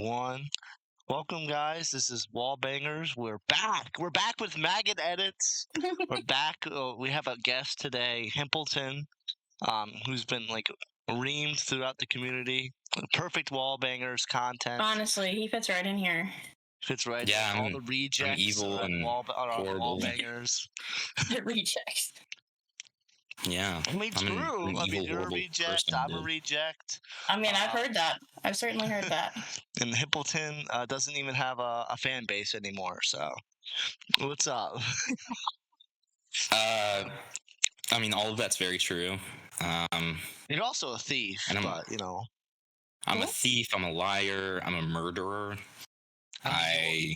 one. Welcome, guys. This is WallBangers. We're back. We're back with maggot edits. We're back. We have a guest today, Himpleton, who's been like reamed throughout the community. Perfect WallBangers content. Honestly, he fits right in here. Fits right. Yeah, in. All the rejects. I'm evil and horrible. WallBangers. The rejects. Yeah. I mean, true. An I mean, evil, you're a horrible reject. person, I'm a dude. reject. I mean, I've heard that. I've certainly heard that. And Himpleton doesn't even have a fan base anymore. So, what's up? I mean, all of that's very true. You're also a thief, but you know. I'm a thief. I'm a liar. I'm a murderer.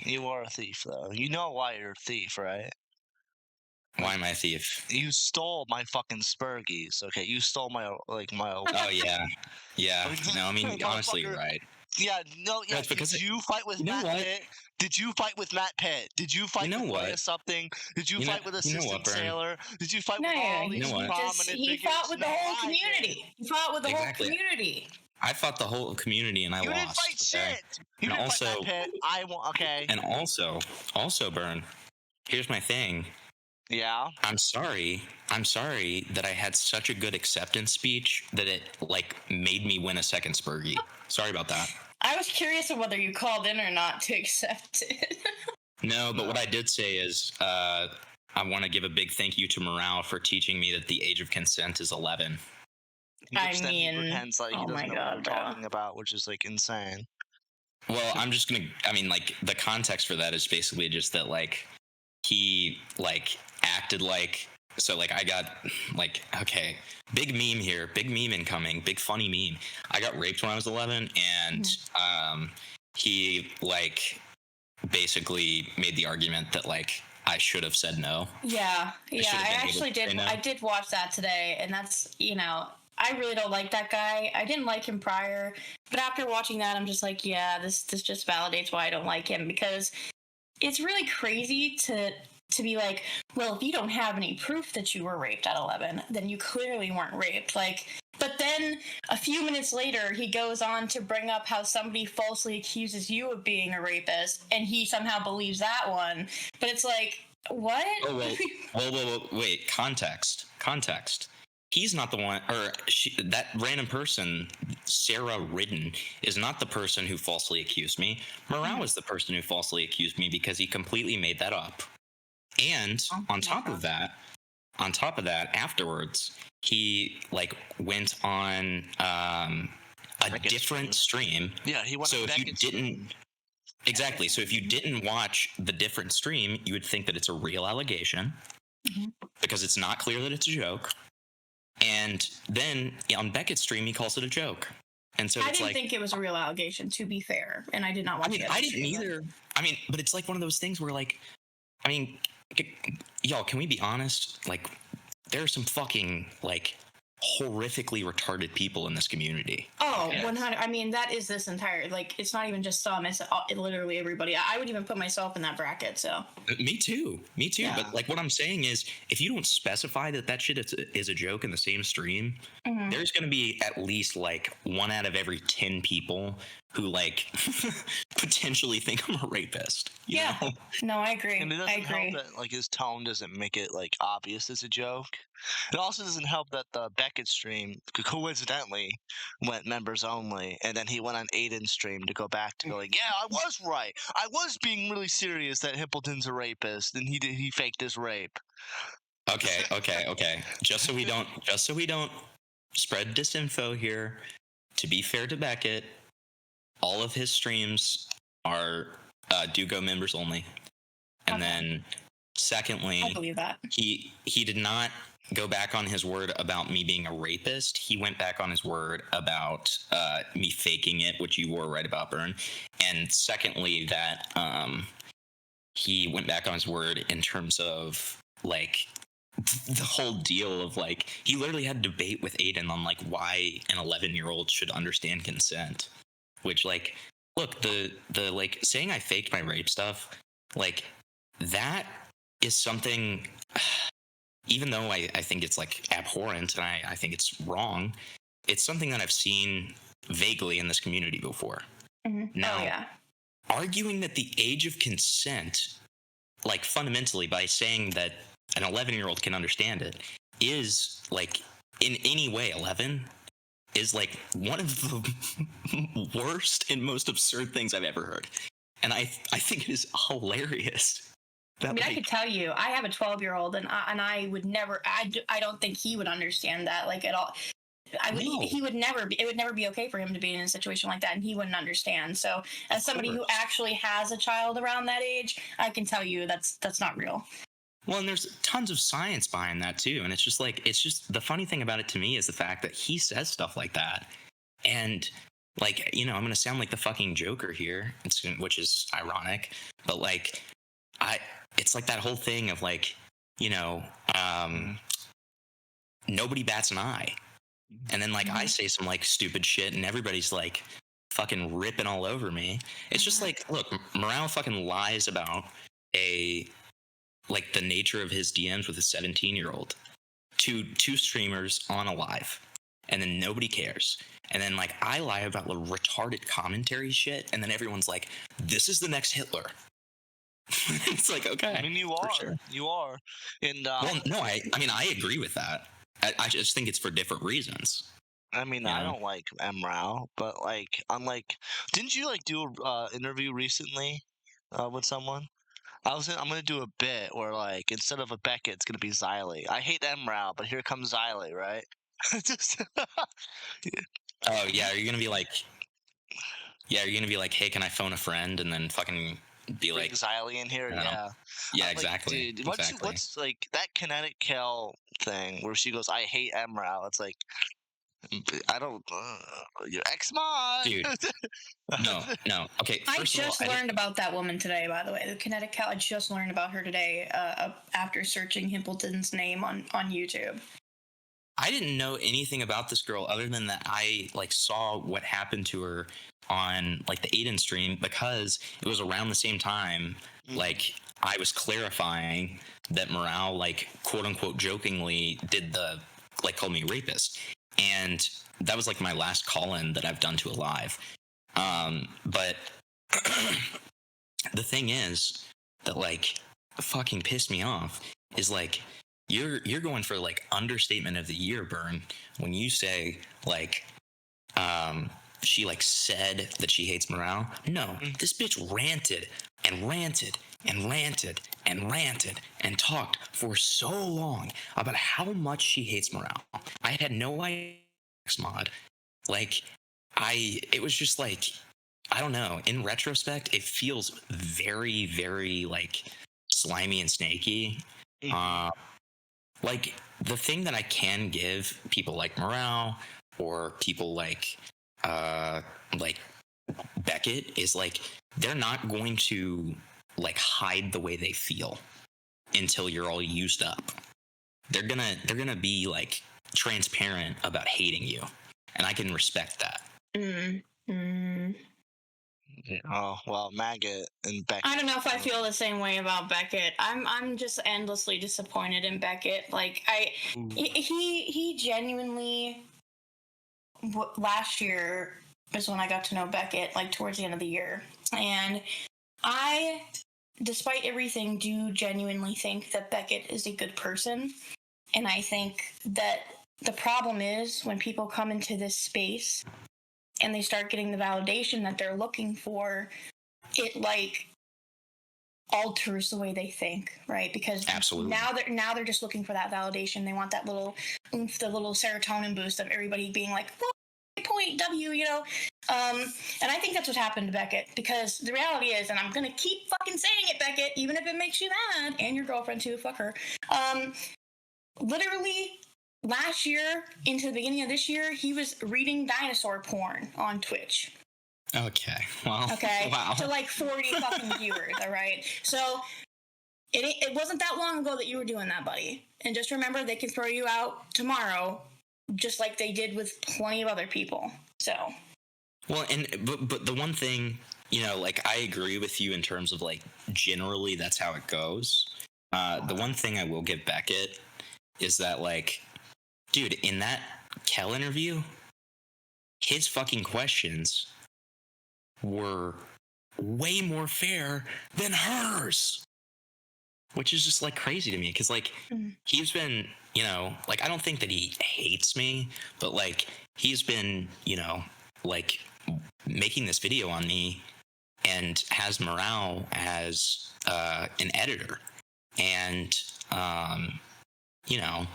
You are a thief, though. You know why you're a thief, right? Why am I a thief? You stole my fucking Spurgies. Okay, you stole my Oh yeah, yeah. No, I mean honestly, you're right. Yeah, no, yeah. Did you fight with Matt Pitt? Did you fight with Matt Pitt? Did you fight with Leia something? Did you fight with Assistant Sailor? Did you fight with all these prominent figures? He fought with the whole community. He fought with the whole community. I fought the whole community and I lost. You didn't fight shit. You didn't fight Matt Pitt. I won. Okay. And also, Bern. Here's my thing. Yeah. I'm sorry that I had such a good acceptance speech that it made me win a second Spurgie. Sorry about that. I was curious of whether you called in or not to accept it. No, but what I did say is I want to give a big thank you to Morale for teaching me that the age of consent is 11. I mean, he pretends like he doesn't know what we're talking about, which is like insane. Well, the context for that is basically just that he acted I got okay, big meme here, big meme incoming, big funny meme. I got raped when I was 11 and he basically made the argument that I should have said no. Yeah, I actually did. No. I did watch that today, and that's, I really don't like that guy. I didn't like him prior, but after watching that, I'm just like, yeah, this just validates why I don't like him, because it's really crazy to be like, well, if you don't have any proof that you were raped at 11, then you clearly weren't raped. But then a few minutes later, he goes on to bring up how somebody falsely accuses you of being a rapist, and he somehow believes that one. But it's like, what? Oh, well, wait, context. He's not the one, or that random person, Sarah Ridden, is not the person who falsely accused me. Morale is the person who falsely accused me because he completely made that up. And on top of that, afterwards, he went on a different stream. Yeah, he went. So if you didn't, exactly. So if you didn't watch the different stream, you would think that it's a real allegation because it's not clear that it's a joke. And then on Beckett's stream, he calls it a joke. And so I didn't think it was a real allegation, to be fair, and I did not watch it. I didn't either. But it's one of those things where y'all, can we be honest? There are some fucking horrifically retarded people in this community. Oh, 100. I mean, that is this entire, it's not even just some, it's literally everybody. I would even put myself in that bracket, so. Me too. Yeah. But what I'm saying is, if you don't specify that shit is a joke in the same stream, there's going to be at least 1 out of every 10 people who potentially think I'm a rapist. You know? No, I agree. And it doesn't help that his tone doesn't make it obvious as a joke. It also doesn't help that the Beckett stream coincidentally went members only, and then he went on Aiden's stream to go back to go yeah, I was right. I was being really serious that Himpleton's a rapist, and he faked his rape. Okay. Just so we don't spread disinfo here. To be fair to Beckett, all of his streams are do go members only. And then secondly, I believe that. He did not go back on his word about me being a rapist. He went back on his word about me faking it, which you were right about, Bern. And secondly, that he went back on his word in terms of the whole deal of he literally had a debate with Aiden on why an 11-year-old should understand consent, which look, the saying I faked my rape stuff, that is something, even though I think it's abhorrent and I think it's wrong, it's something that I've seen vaguely in this community before. Mm-hmm. Now, oh yeah, arguing that the age of consent, like fundamentally by saying that an 11-year-old can understand it, is like in any way 11 is like one of the worst and most absurd things I've ever heard. And I think it is hilarious. I mean, I could tell you, I have a 12-year-old, and I would never. I don't think he would understand that like at all. He would never be. It would never be okay for him to be in a situation like that, and he wouldn't understand. So, as somebody who actually has a child around that age, I can tell you that's not real. Well, and there's tons of science behind that too, and it's just the funny thing about it to me is the fact that he says stuff like that, and like I'm gonna sound like the fucking Joker here, which is ironic, but like it's like that whole thing of like nobody bats an eye, and then like I say some like stupid shit, and everybody's like fucking ripping all over me. It's just like, look, Morale fucking lies about like the nature of his DMs with a 17-year-old to two streamers on a live, and then nobody cares. And then like I lie about the retarded commentary shit, and then everyone's like, "This is the next Hitler." It's like, okay, I mean, you are, sure. you are, and well, no, I mean, I agree with that. I just think it's for different reasons. I mean, I don't like MRAL, but like, I'm like, didn't you like do a interview recently with someone? I'm gonna do a bit where like instead of a Beckett, it's gonna be Xylee. I hate MRAL, but here comes Xylee, right? Just Oh yeah, you're gonna be like, hey, can I phone a friend? And then fucking be bring like, Xylee in here, yeah. Yeah, I'm exactly. Like, dude, exactly. what's like that kinetic kill thing where she goes, I hate MRAL. It's like, I don't, your ex mod, dude. No. Okay. I just learned about that woman today, by the way. The kinetic cow. I just learned about her today after searching Himpleton's name on YouTube. I didn't know anything about this girl other than that I like saw what happened to her on like the Aiden stream, because it was around the same time like I was clarifying that Morale like quote unquote jokingly did the like called me rapist, and that was like my last call-in that I've done to a live. But the thing is that like fucking pissed me off is like you're going for like understatement of the year, Burn, when you say like she like said that she hates Morale. No, this bitch ranted and ranted and ranted and ranted and talked for so long about how much she hates Morale. I had no idea. Mod, like it was just like, I don't know. In retrospect, it feels very, very like slimy and snaky. Like the thing that I can give people like Morale or people like Beckett is like they're not going to like hide the way they feel until you're all used up. They're gonna be like transparent about hating you, and I can respect that. Oh well, Maggot and Beckett. I don't know if I feel the same way about Beckett. I'm just endlessly disappointed in Beckett. Like he genuinely. Last year is when I got to know Beckett, like towards the end of the year, and I, despite everything, do genuinely think that Beckett is a good person, and I think that the problem is when people come into this space and they start getting the validation that they're looking for, it like alters the way they think, right? Because absolutely now they're just looking for that validation. They want that little oomph, the little serotonin boost of everybody being like, well, point W, and I think that's what happened to Beckett, because the reality is, and I'm gonna keep fucking saying it, Beckett, even if it makes you mad, and your girlfriend too, fuck her. Literally last year into the beginning of this year, he was reading dinosaur porn on Twitch. Okay. Well. Okay. Wow. To like 40 fucking viewers. All right. So it wasn't that long ago that you were doing that, buddy. And just remember, they can throw you out tomorrow, just like they did with plenty of other people. So. Well, but the one thing, like I agree with you in terms of like generally that's how it goes. The one thing I will give Beckett is that like, dude, in that Kel interview, his fucking questions were way more fair than hers. Which is just like crazy to me because like he's been, you know, like I don't think that he hates me, but like he's been, you know, like making this video on me and has Morale as an editor. And, you know,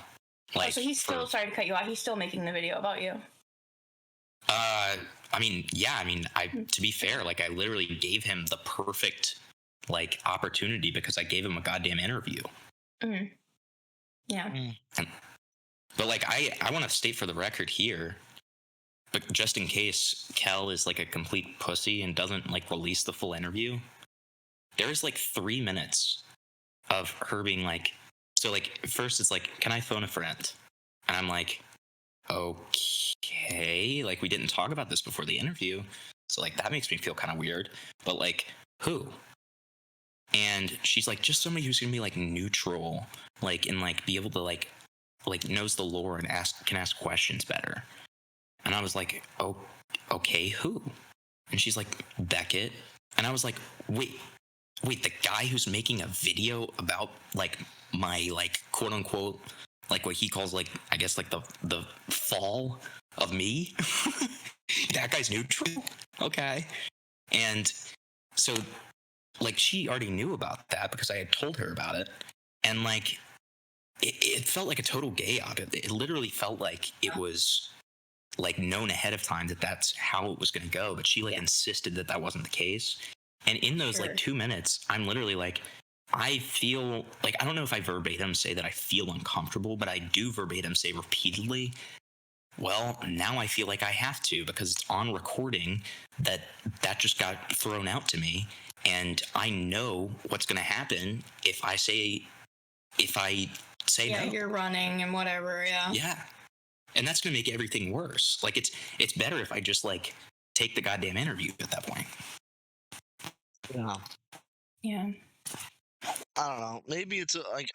like. So he's still, sorry to cut you off, he's still making the video about you. I mean, yeah, I mean, to be fair, like I literally gave him the perfect like opportunity because I gave him a goddamn interview. Yeah. But like I want to state for the record here, but just in case Kel is like a complete pussy and doesn't like release the full interview, there is like 3 minutes of her being like, so like first it's like, can I phone a friend? And I'm like, okay, like we didn't talk about this before the interview, so like that makes me feel kind of weird, but like who? And she's like, just somebody who's gonna be like neutral, like and like be able to like knows the lore and can ask questions better. And I was like, oh, okay, who? And she's like, Beckett. And I was like, wait, the guy who's making a video about like my like quote unquote like what he calls like I guess like the fall of me. That guy's neutral. Okay. And so like she already knew about that because I had told her about it. And like it felt like a total gay out. It literally felt like it was like known ahead of time that that's how it was going to go, but she like insisted that that wasn't the case. And in those like 2 minutes, I'm literally like, I feel like, I don't know if I verbatim say that I feel uncomfortable, but I do verbatim say repeatedly, well, now I feel like I have to because it's on recording that just got thrown out to me. And I know what's going to happen if I say yeah, no. You're running and whatever. Yeah. And that's going to make everything worse. Like it's better if I just like take the goddamn interview at that point. Yeah. I don't know. Maybe it's like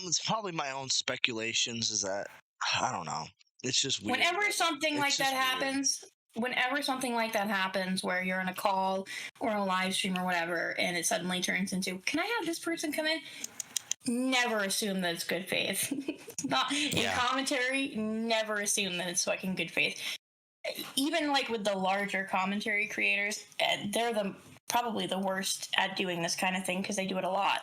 it's probably my own speculations. Is that I don't know. It's just weird. Whenever something like that happens, where you're in a call or a live stream or whatever, and it suddenly turns into, can I have this person come in? Never assume that it's good faith. Not in commentary, never assume that it's fucking good faith. Even like with the larger commentary creators, they're probably the worst at doing this kind of thing because they do it a lot.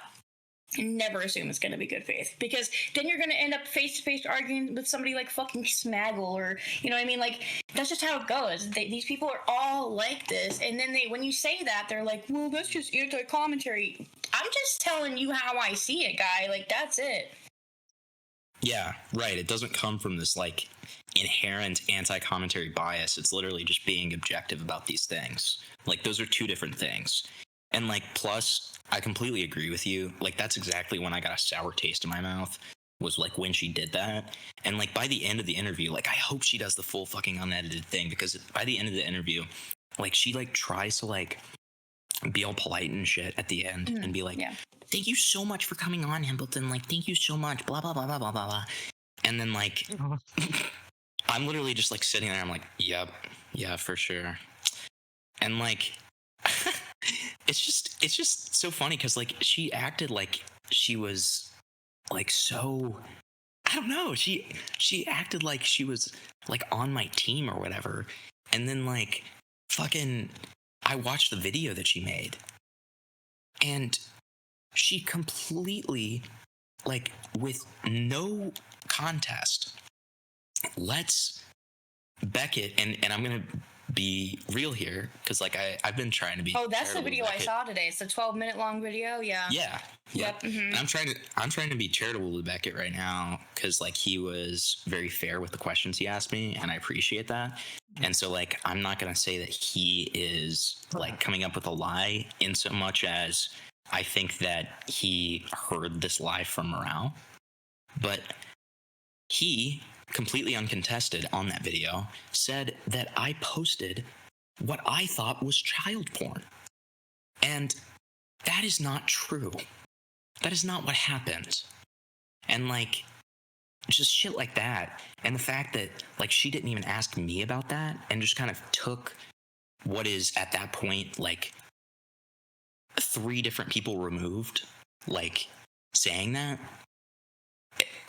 Never assume it's going to be good faith because then you're going to end up face-to-face arguing with somebody like fucking Smaggle or, you know what I mean? Like, that's just how it goes. These people are all like this. And then when you say that, they're like, well, that's just anti-commentary. I'm just telling you how I see it, guy. Like, that's it. Yeah, right. It doesn't come from this, like, inherent anti-commentary bias. It's literally just being objective about these things. Like, those are two different things. And, like, plus, I completely agree with you. Like, that's exactly when I got a sour taste in my mouth, was, like, when she did that. And, like, by the end of the interview, like, I hope she does the full fucking unedited thing, because by the end of the interview, like, she, like, tries to, like, be all polite and shit at the end and be like, thank you so much for coming on, Himpleton. Like, thank you so much, blah, blah, blah, blah, blah, blah, blah. And then, like, I'm literally just, like, sitting there. I'm like, yep, yeah, for sure. And, like, it's just so funny because, like, she acted like she was, like, so, I don't know. She acted like she was, like, on my team or whatever. And then, like, fucking, I watched the video that she made. And she completely, like, with no contest, lets Beckett, and I'm going to be real here, because, like, I've been trying to be... Oh, that's the video I saw today. It's a 12-minute long video, yeah. Yeah. Yep. Mm-hmm. And I'm trying to be charitable with Beckett right now, because, like, he was very fair with the questions he asked me, and I appreciate that. And so, like, I'm not going to say that he is, like, coming up with a lie, in so much as I think that he heard this lie from Morale. But he, completely uncontested on that video, said that I posted what I thought was child porn. And that is not true. That is not what happened. And, like, just shit like that. And the fact that, like, she didn't even ask me about that and just kind of took what is at that point like 3 different people removed, like saying that,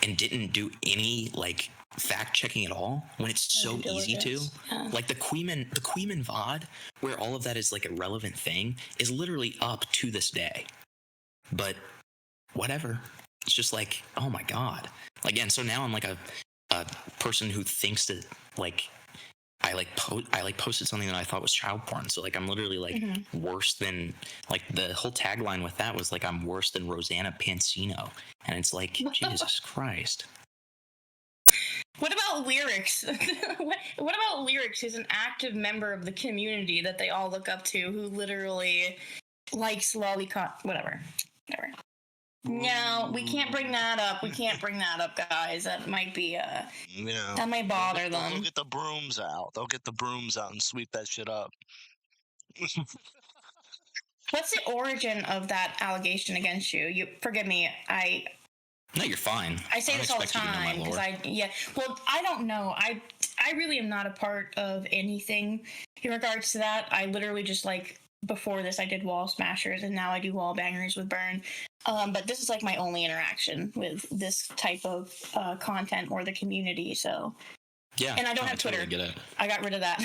and didn't do any like fact checking at all when it's so easy to. Yeah. Like the Queeman VOD, where all of that is like a relevant thing, is literally up to this day. But whatever. It's just like, oh my god. Like, and so now I'm like a person who thinks that like I posted something that I thought was child porn. So like I'm literally like worse than, like the whole tagline with that was like I'm worse than Rosanna Pansino. And it's like, Jesus Christ. What about Lyrics? what about Lyrics, who's an active member of the community that they all look up to, who literally likes lolicon, whatever. No, we can't bring that up. We can't bring that up, guys. That might be that might bother them. They'll get the brooms out. They'll get the brooms out and sweep that shit up. What's the origin of that allegation against you? You forgive me. No, you're fine. I say this all the time because well, I don't know. I really am not a part of anything in regards to that. I literally just like, before this I did Wall Smashers and now I do WallBangers with Burn. But this is like my only interaction with this type of content or the community. So yeah, and I don't have Twitter. Totally get it. I got rid of that,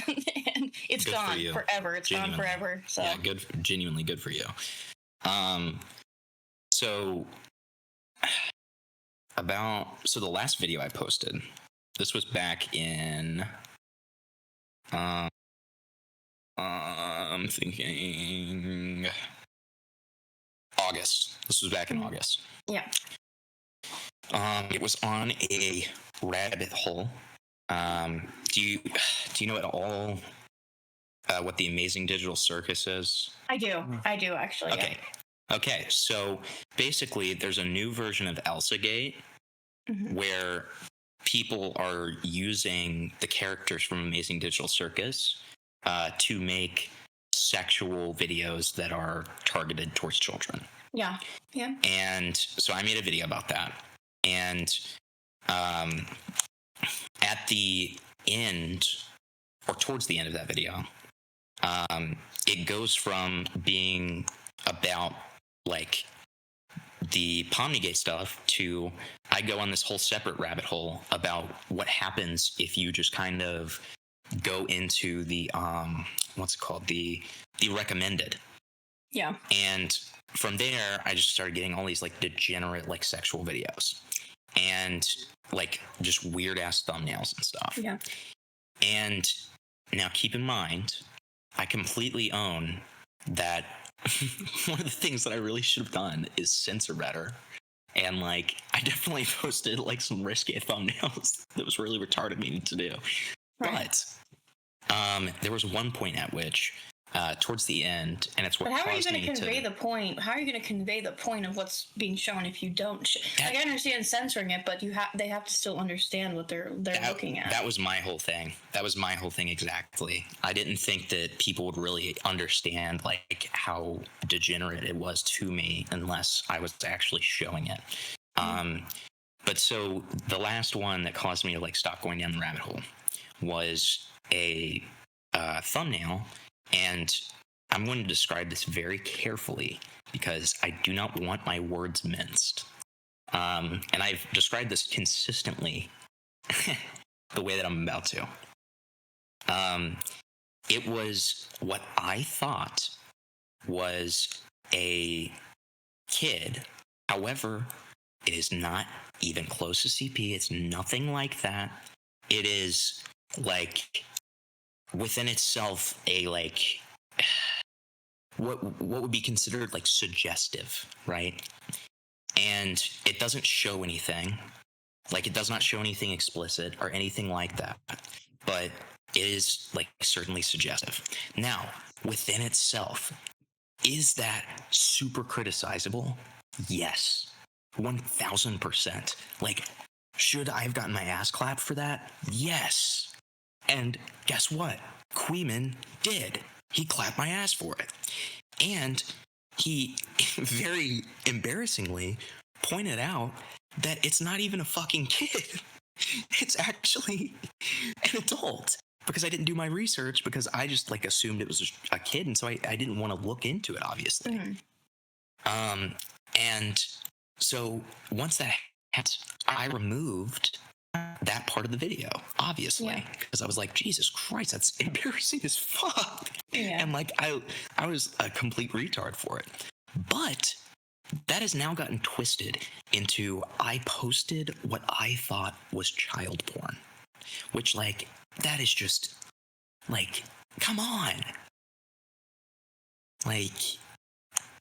and it's good gone forever. It's gone forever. So yeah, genuinely good for you. So the last video I posted, this was back in I'm thinking August. This was back in August. Yeah. It was on a rabbit hole. Do you know at all what the Amazing Digital Circus is? I do actually. Okay. Yeah. Okay. So basically, there's a new version of ElsaGate where people are using the characters from Amazing Digital Circus to make sexual videos that are targeted towards children. Yeah. Yeah. And so I made a video about that. And at the end, or towards the end of that video, it goes from being about like the Pomnigate stuff to I go on this whole separate rabbit hole about what happens if you just kind of go into the what's it called, the recommended. Yeah. And from there I just started getting all these like degenerate like sexual videos and like just weird ass thumbnails and stuff. Yeah. And now keep in mind, I completely own that one of the things that I really should have done is censor better. And like I definitely posted like some risque thumbnails that was really retarded me to do. Right. But there was one point at which towards the end, and it's what But how are you going to convey the point? How are you going to convey the point of what's being shown if you don't? Like, I understand censoring it, but they have to still understand what they're looking at. That was my whole thing. Exactly. I didn't think that people would really understand like how degenerate it was to me unless I was actually showing it. But so the last one that caused me to like stop going down the rabbit hole was a thumbnail. And I'm going to describe this very carefully because I do not want my words minced. And I've described this consistently the way that I'm about to. It was what I thought was a kid. However, it is not even close to CP. It's nothing like that. It is like within itself a like what would be considered like suggestive, right? And it doesn't show anything. Like it does not show anything explicit or anything like that. But it is like certainly suggestive. Now, within itself, is that super criticizable? Yes. 1000%. Like, should I have gotten my ass clapped for that? Yes. And guess what? Queeman did. He clapped my ass for it. And he very embarrassingly pointed out that it's not even a fucking kid. It's actually an adult. because I didn't do my research, because I just like assumed it was a kid, and so I didn't want to look into it, obviously. And so once that happened, I removed that part of the video, obviously, because I was like, Jesus Christ, that's embarrassing as fuck. And like I was a complete retard for it. But that has now gotten twisted into I posted what I thought was child porn, which, like, that is just, like, come on. Like,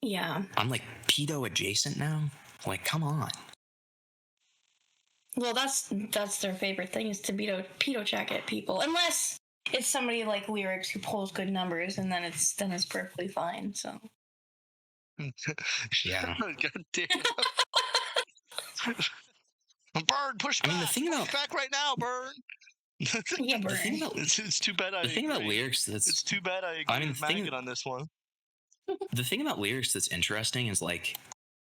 I'm like pedo adjacent now. Like, come on. Well, that's their favorite thing, is to pedo check at people, unless it's somebody like Lyrics who pulls good numbers, and then it's perfectly fine. So. Yeah. God damn. Burn, push back. I mean, the thing about push back right now, Burn. Yeah, Burn. It's too bad I the thing agree. about Lyrics that's it's too bad I agree with Maggot on this one. The thing about Lyrics that's interesting is, like,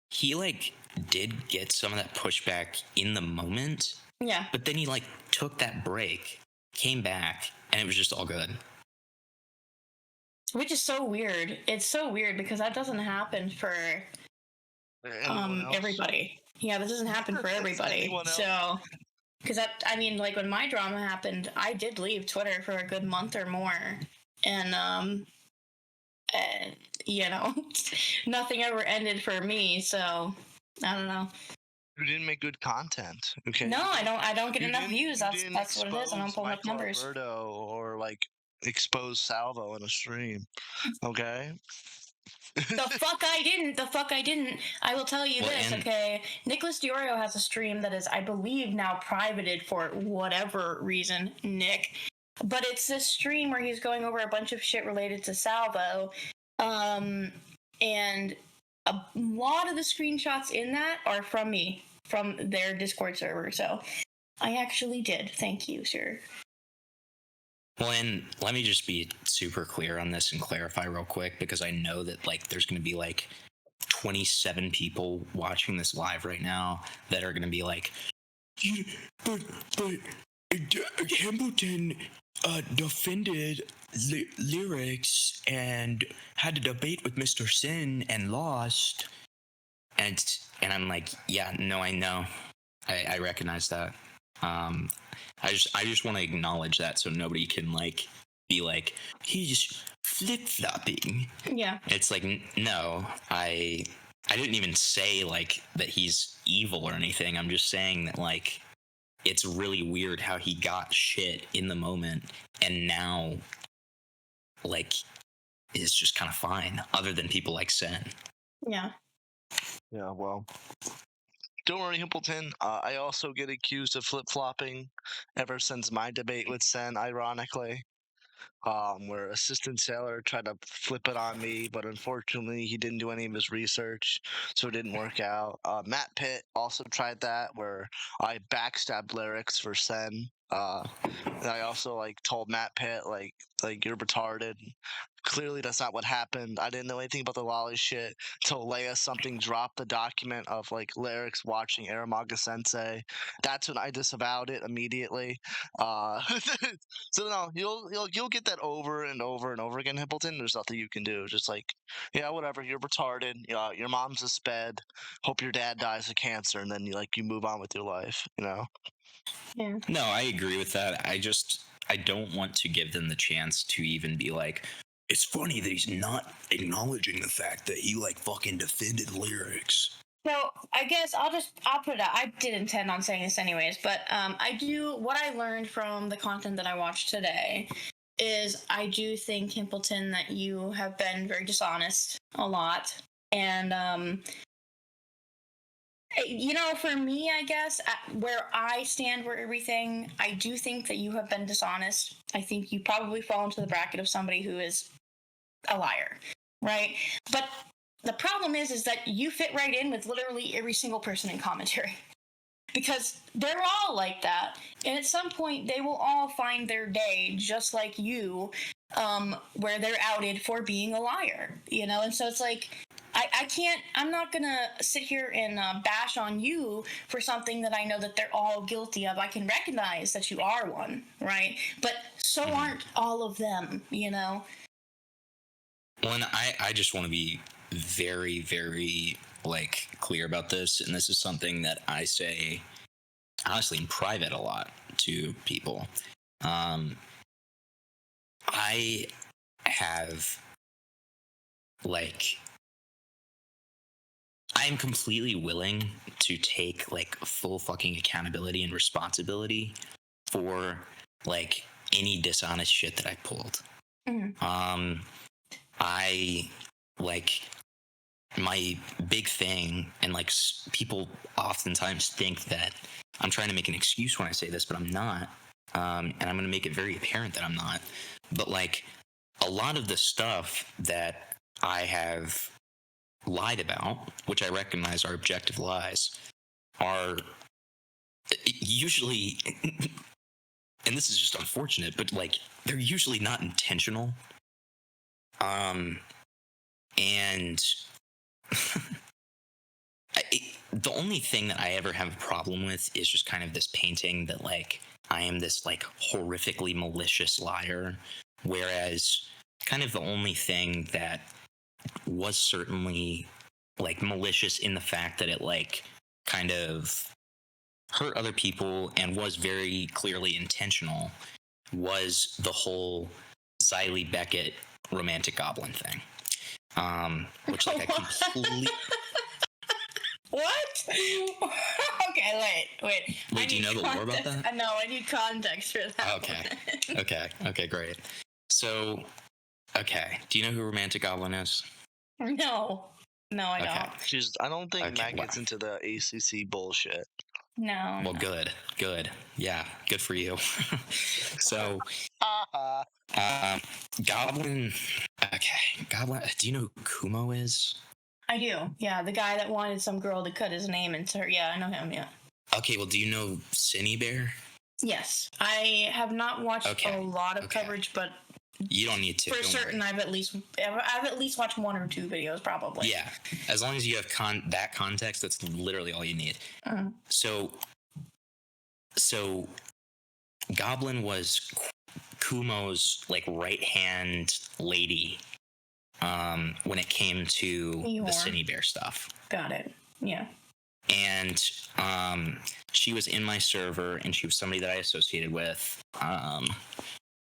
he, like, did get some of that pushback in the moment. Yeah. But then he, like, took that break, came back, and it was just all good. Which is so weird. It's so weird because that doesn't happen for everybody. Yeah, this doesn't happen for everybody. So, because I mean, like, when my drama happened, I did leave Twitter for a good month or more, and you know, nothing ever ended for me. So, I don't know. You didn't make good content. Okay. No, I don't get enough views. That's what it is. I don't pull enough numbers. Alberto or like expose Salvo in a stream. Okay. The fuck I didn't. I will tell you this, okay? Nicholas Diorio has a stream that is, I believe, now privated for whatever reason, Nick. But it's this stream where he's going over a bunch of shit related to Salvo. And a lot of the screenshots in that are from me, from their Discord server. So I actually did. Thank you, sir. Well, and let me just be super clear on this and clarify real quick, because I know that, like, there's going to be, like, 27 people watching this live right now that are going to be like, but Himpleton defended Lyrics and had a debate with Mr. Sin and lost. And I'm like, yeah, no, I know. I recognize that. I just want to acknowledge that, so nobody can, like, be like, he's flip-flopping. Yeah. It's like, no, I didn't even say, like, that he's evil or anything. I'm just saying that, like, it's really weird how he got shit in the moment and now, like, is just kind of fine, other than people like Sen. Yeah. Yeah, well, don't worry, Himpleton. I also get accused of flip-flopping ever since my debate with Sen, ironically. Where Assistant Sailor tried to flip it on me, but unfortunately he didn't do any of his research, so it didn't work out. Matt Pitt also tried that, where I backstabbed Lyrics for Sen. And I also, like, told Matt Pitt, like you're retarded. Clearly that's not what happened. I didn't know anything about the lolly shit till Leia something dropped the document of, like, Lyrics watching Aramaga Sensei. That's when I disavowed it immediately. So no, you'll get that over and over and over again, Himpleton. There's nothing you can do. Just like, yeah, whatever. You're retarded. Your mom's a sped. Hope your dad dies of cancer, and then you move on with your life. You know. Yeah. No, I agree with that. I don't want to give them the chance to even be like, it's funny that he's not acknowledging the fact that he, like, fucking defended Lyrics. So I guess I'll put it out. I did intend on saying this anyways, but what I learned from the content that I watched today is I do think, Himpleton, that you have been very dishonest a lot. And, for me, I guess, where I stand for everything, I do think that you have been dishonest. I think you probably fall into the bracket of somebody who is a liar, right? But the problem is that you fit right in with literally every single person in commentary, because they're all like that, and at some point they will all find their day, just like you, where they're outed for being a liar, and so it's like I I'm not gonna sit here and bash on you for something that I know that they're all guilty of. I can recognize that you are one, right? But so aren't all of them, you know? Well, and I just want to be very, very, like, clear about this. And this is something that I say, honestly, in private a lot to people. I have, like, I'm completely willing to take, like, full fucking accountability and responsibility for, like, any dishonest shit that I pulled. I, like, my big thing, and, like, people oftentimes think that I'm trying to make an excuse when I say this, but I'm not. And I'm going to make it very apparent that I'm not. But, like, a lot of the stuff that I have lied about, which I recognize are objective lies, are usually, and this is just unfortunate, but, like, they're usually not intentional. And the only thing that I ever have a problem with is just kind of this painting that, like, I am this, like, horrifically malicious liar, whereas kind of the only thing that was certainly, like, malicious in the fact that it, like, kind of hurt other people and was very clearly intentional was the whole Xylee Beckett romantic goblin thing. Which, like, I completely... What? Okay, wait. Wait, do you know the lore about that? No, I need context for that. Okay, great. So, okay, do you know who romantic goblin is? No, I don't. I don't think Matt gets into the ACC bullshit. No. Well, good. Yeah, good for you. So, Goblin. Okay, Goblin. Do you know who Kumo is? I do. Yeah, the guy that wanted some girl to cut his name into her. Yeah, I know him. Yeah. Okay, well, do you know Cinny Bear? Yes, I have not watched a lot of coverage, but you don't need to. For certain, I've at least watched one or two videos, probably. Yeah, as long as you have that context, that's literally all you need. So Goblin was Kumo's, like, right-hand lady when it came to the Cinny Bear stuff. Got it. Yeah. And she was in my server, and she was somebody that I associated with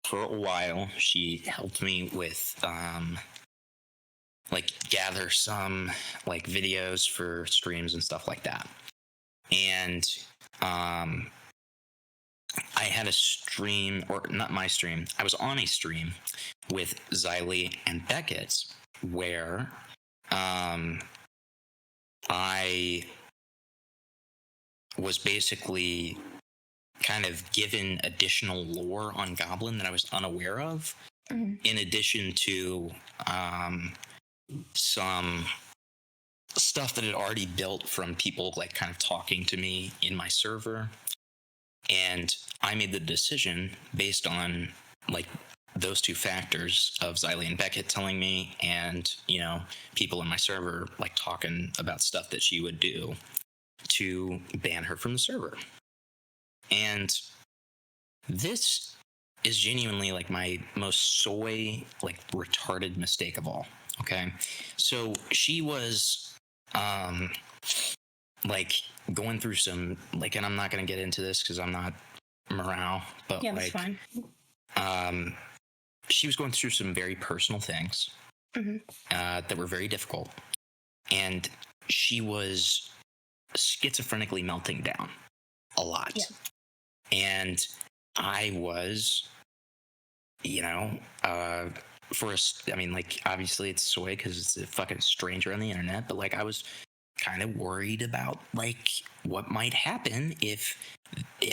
for a while. She helped me with like, gather some, like, videos for streams and stuff like that. And I had a stream, or not my stream, I was on a stream with Xylee and Beckett where I was basically kind of given additional lore on Goblin that I was unaware of, in addition to some stuff that had already built from people, like, kind of talking to me in my server. And I made the decision based on, like, those two factors of Xylee and Beckett telling me, and, you know, people in my server, like, talking about stuff that she would do, to ban her from the server. And this is genuinely, like, my most soy, like, retarded mistake of all. Okay, so she was like, going through some, like, and I'm not going to get into this because I'm not morale, but yeah, that's like, fine. She was going through some very personal things that were very difficult, and she was schizophrenically melting down a lot. Yeah. And I was, you know, I mean, like, obviously it's soy because it's a fucking stranger on the internet, but, like, I was kind of worried about, like, what might happen if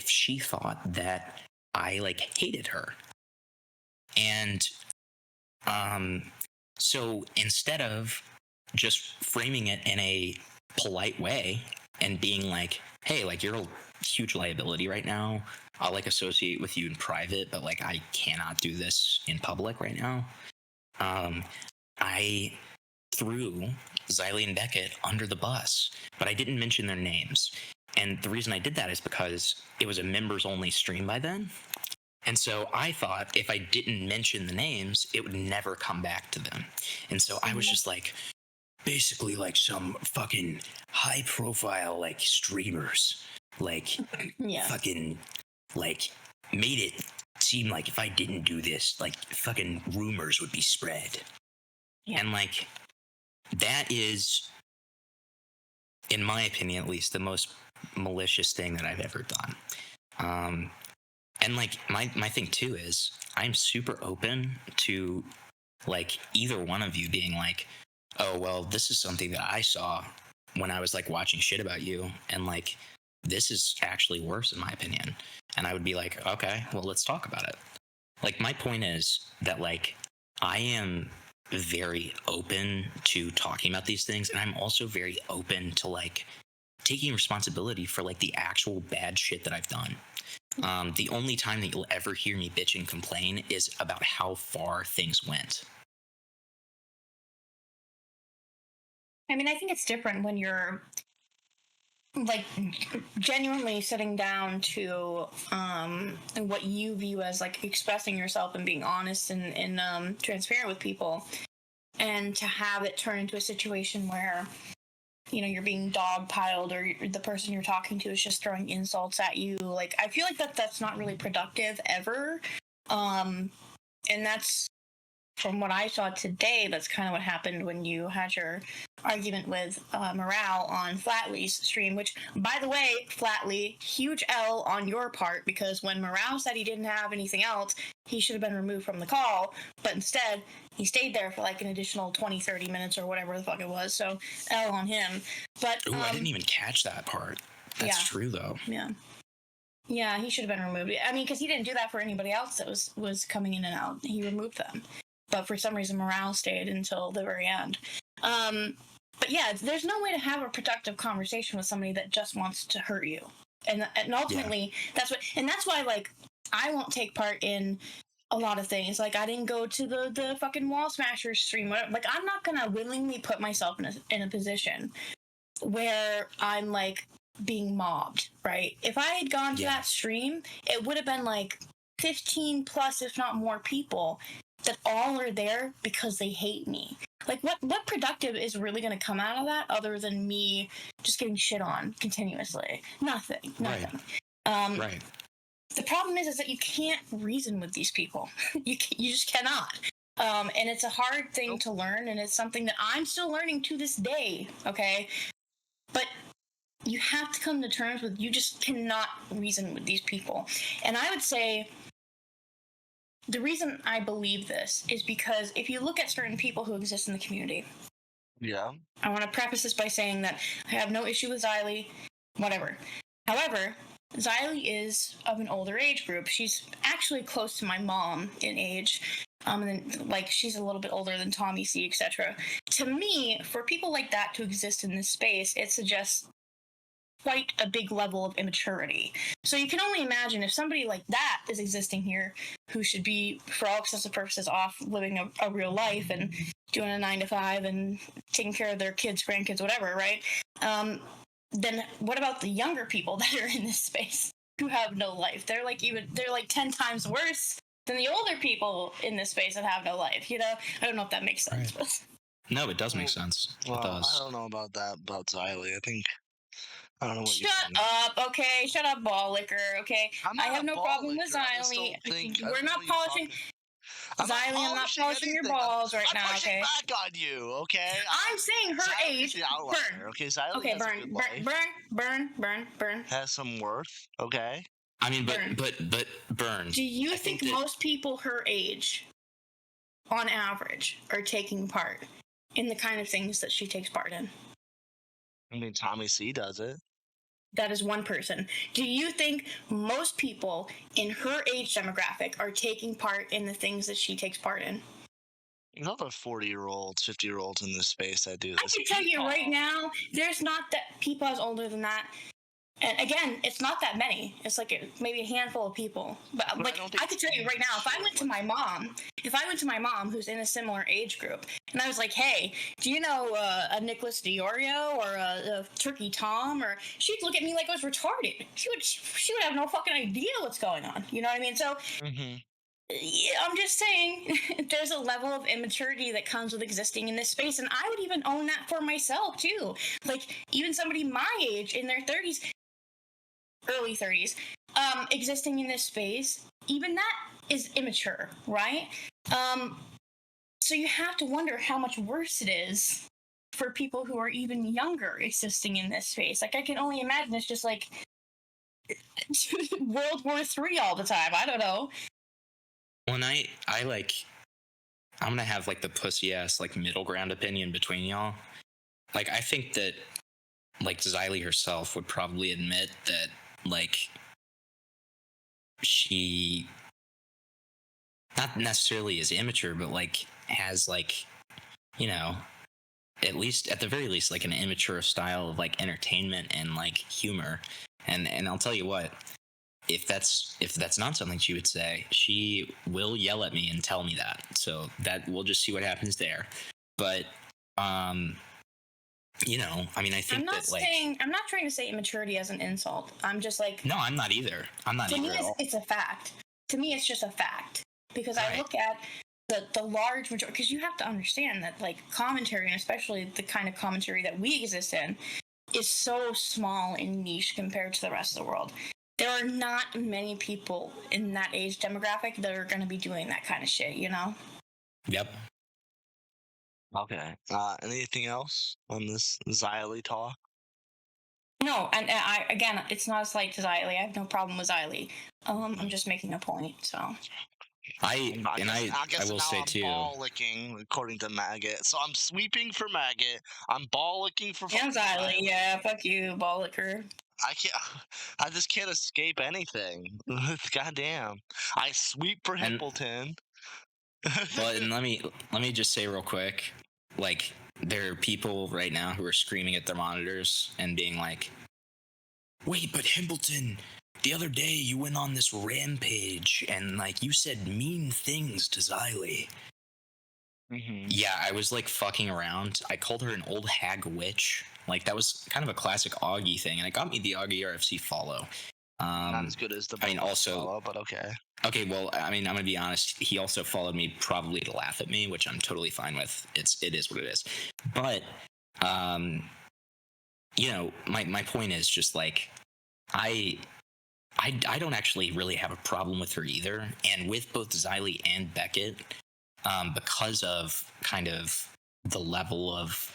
she thought that I, like, hated her. And so instead of just framing it in a polite way and being like, hey, like, you're a huge liability right now, I'll, like, associate with you in private, but, like, I cannot do this in public right now. I threw Xylee and Beckett under the bus, but I didn't mention their names. And the reason I did that is because it was a members-only stream by then. And so I thought if I didn't mention the names, it would never come back to them. And so I was just like, basically like some fucking high-profile like streamers, like fucking like made it seem like if I didn't do this, like fucking rumors would be spread. Yeah. And like that is, in my opinion at least, the most malicious thing that I've ever done. And like my thing too is I'm super open to like either one of you being like, oh well, this is something that I saw when I was like watching shit about you, and like this is actually worse in my opinion. And I would be like, okay, well let's talk about it. Like my point is that like I am very open to talking about these things, and I'm also very open to like taking responsibility for like the actual bad shit that I've done. The only time that you'll ever hear me bitch and complain is about how far things went. I mean, I think it's different when you're like genuinely sitting down to what you view as like expressing yourself and being honest and transparent with people, and to have it turn into a situation where, you know, you're being dogpiled or the person you're talking to is just throwing insults at you. Like, I feel like that's not really productive ever. And that's, from what I saw today, that's kind of what happened when you had your argument with Morale on Flatley's stream, which, by the way, Flatley, huge L on your part, because when Morale said he didn't have anything else, he should have been removed from the call, but instead, he stayed there for like an additional 20, 30 minutes or whatever the fuck it was, so L on him. But I didn't even catch that part. That's true, though. Yeah, he should have been removed. I mean, because he didn't do that for anybody else that was coming in and out. He removed them. But for some reason, Morale stayed until the very end. But yeah, there's no way to have a productive conversation with somebody that just wants to hurt you. And ultimately, that's why, like, I won't take part in a lot of things. Like, I didn't go to the fucking Wall Smashers stream. Like, I'm not gonna willingly put myself in a position where I'm, like, being mobbed, right? If I had gone to that stream, it would have been, like, 15 plus, if not more people that all are there because they hate me. Like, what productive is really going to come out of that other than me just getting shit on continuously? Nothing. Right. The problem is that you can't reason with these people. You just cannot. And it's a hard thing to learn, and it's something that I'm still learning to this day, okay? But you have to come to terms with, you just cannot reason with these people. And I would say the reason I believe this is because if you look at certain people who exist in the community, I want to preface this by saying that I have no issue with Xylee, whatever. However, Xylee is of an older age group. She's actually close to my mom in age. And then, like, she's a little bit older than Tommy C, etc. To me, for people like that to exist in this space, it suggests quite a big level of immaturity. So you can only imagine if somebody like that is existing here, who should be, for all extensive purposes, off living a real life and doing a 9-to-5 and taking care of their kids, grandkids, whatever, right? Then what about the younger people that are in this space who have no life? They're like 10 times worse than the older people in this space that have no life. You know, I don't know if that makes sense. Right. But no, it does make sense. Well, it does. I don't know about that about Xylee. I don't know what Shut up, okay? Shut up, ball liquor, okay? I have no problem with Xylee. We're not polishing. Xylee, I'm not polishing your balls right now, okay? I'm pushing back on you, okay? I'm saying her age. Burn. Okay, Xylee okay, burn. Has some worth, okay? I mean, but burn. Do you think most people her age, on average, are taking part in the kind of things that she takes part in? I mean, Tommy C does it. That is one person. Do you think most people in her age demographic are taking part in the things that she takes part in? There's other 40-year-olds, 50-year-olds in this space that do this. I can tell you right now, there's not that people as older than that. And again, it's not that many. It's like maybe a handful of people. But like I could tell you right now, if I went to my mom, who's in a similar age group, and I was like, "Hey, do you know a Nicholas Diorio or a Turkey Tom?" Or she'd look at me like I was retarded. She would have no fucking idea what's going on. You know what I mean? So. Mm-hmm. Yeah, I'm just saying, there's a level of immaturity that comes with existing in this space, and I would even own that for myself too. Like even somebody my age in their 30s, early 30s, existing in this space, even that is immature, right? So you have to wonder how much worse it is for people who are even younger existing in this space. Like I can only imagine it's just like World War III all the time. I don't know. When I like, I'm gonna have like the pussy ass like middle ground opinion between y'all. Like I think that like Xylee herself would probably admit that like she not necessarily is immature, but like has like, you know, at least at the very least like an immature style of like entertainment and like humor. And I'll tell you what, if that's not something she would say, she will yell at me and tell me that. So that we'll just see what happens there. But you know, I mean, I think I'm not trying to say immaturity as an insult. I'm just like, no, I'm not either. To me, it's a fact. To me, it's just a fact because right. I look at the large majority. Because you have to understand that like commentary, and especially the kind of commentary that we exist in, is so small and niche compared to the rest of the world. There are not many people in that age demographic that are going to be doing that kind of shit, you know? Yep. Okay. Anything else on this Xylee talk? No, and I again, it's not a slight to Xylee. I have no problem with Xylee. I'm just making a point, so. I will say I'm too. Ball licking according to Maggot. So I'm sweeping for Maggot. I'm ball licking for Xylee. Yeah, fuck you, ball licker. I just can't escape anything. Goddamn. I sweep for Himpleton. Well, and let me just say real quick, like there are people right now who are screaming at their monitors and being like, "Wait, but Himpleton, the other day you went on this rampage and like you said mean things to Xylee." Mm-hmm. Yeah, I was like fucking around. I called her an old hag witch. Like that was kind of a classic Augie thing, and it got me the Augie RFC follow. Not as good as the follow, but okay. Okay, well, I mean, I'm gonna be honest. He also followed me probably to laugh at me, which I'm totally fine with. It is what it is. But, you know, my point is just like, I don't actually really have a problem with her either, and with both Xylee and Beckett, because of kind of the level of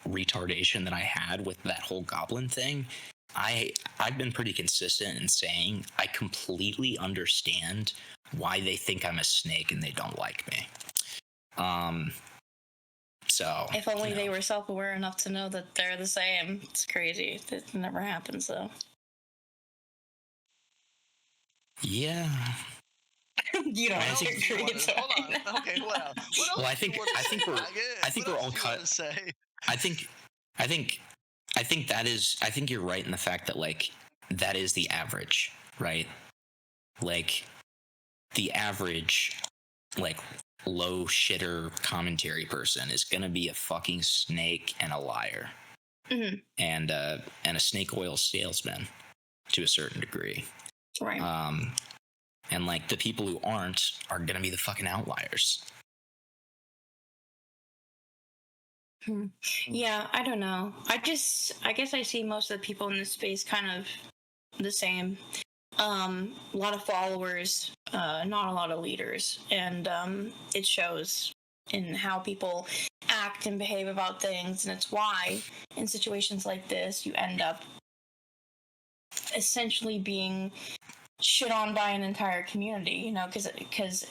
retardation that I had with that whole goblin thing. I've been pretty consistent in saying I completely understand why they think I'm a snake and they don't like me. So if only they were self-aware enough to know that they're the same. It's crazy. It never happens though. Yeah. You don't have to agree. Hold on. Okay, well. Well, I think we're all cut. I think you're right in the fact that like that is the average, right? Like the average like low shitter commentary person is gonna be a fucking snake and a liar. Mm-hmm. And a snake oil salesman to a certain degree. Right. And like the people who aren't are gonna be the fucking outliers. Yeah, I don't know. I guess I see most of the people in this space kind of the same. A lot of followers, not a lot of leaders, and it shows in how people act and behave about things, and it's why in situations like this you end up essentially being shit on by an entire community, you know, because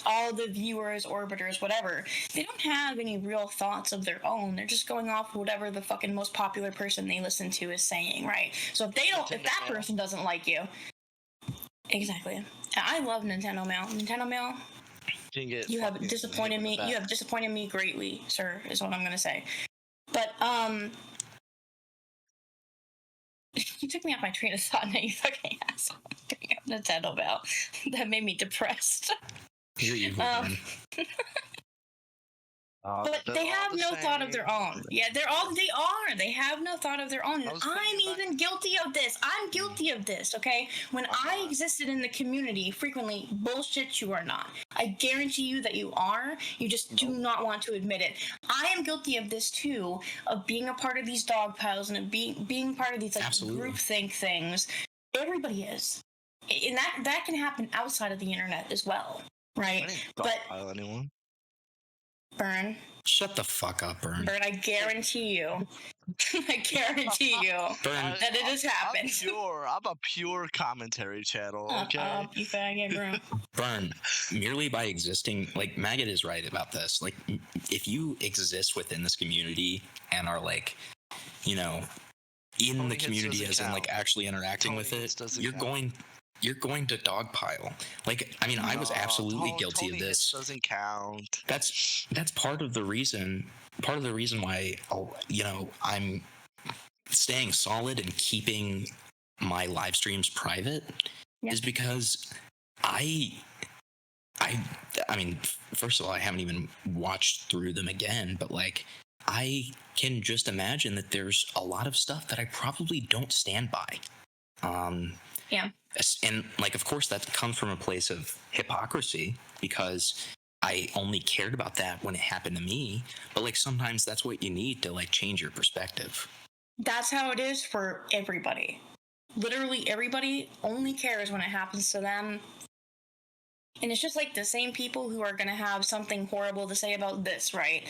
all the viewers, orbiters, whatever, they don't have any real thoughts of their own. They're just going off whatever the fucking most popular person they listen to is saying, right? So if that person doesn't like you, exactly. I love Nintendo Mail. Nintendo Mail, you have disappointed me. You have disappointed me greatly, sir, is what I'm gonna say. But you took me off my train of thought. Now you fucking asshole. Bring up Nintendo Bell. That made me depressed. You're evil. But they have no thought of their own. Yeah, they are. They have no thought of their own. And I'm even guilty of this. I'm guilty of this, okay? When I existed in the community, frequently, bullshit, you are not. I guarantee you that you are. You just do not want to admit it. I am guilty of this too, of being a part of these dog piles and of being part of these like groupthink things. Everybody is. And that can happen outside of the internet as well, right? But anyone? Burn. Shut the fuck up, Burn. Burn, I guarantee you. I guarantee you Burn. that it has happened. I'm a pure commentary channel, okay? You faggot, bro. Burn. Merely by existing, like, Maggot is right about this. Like, if you exist within this community and are, like, you know, in the community as in, like, actually interacting with it, you're going to dogpile. Like, I mean, I was absolutely guilty of this. Doesn't count. That's part of the reason. Part of the reason why, you know, I'm staying solid and keeping my live streams private is because I mean, first of all, I haven't even watched through them again, but like, I can just imagine that there's a lot of stuff that I probably don't stand by. Yeah. And, like, of course, that comes from a place of hypocrisy because I only cared about that when it happened to me. But, like, sometimes that's what you need to, like, change your perspective. That's how it is for everybody. Literally everybody only cares when it happens to them. And it's just like the same people who are going to have something horrible to say about this, right?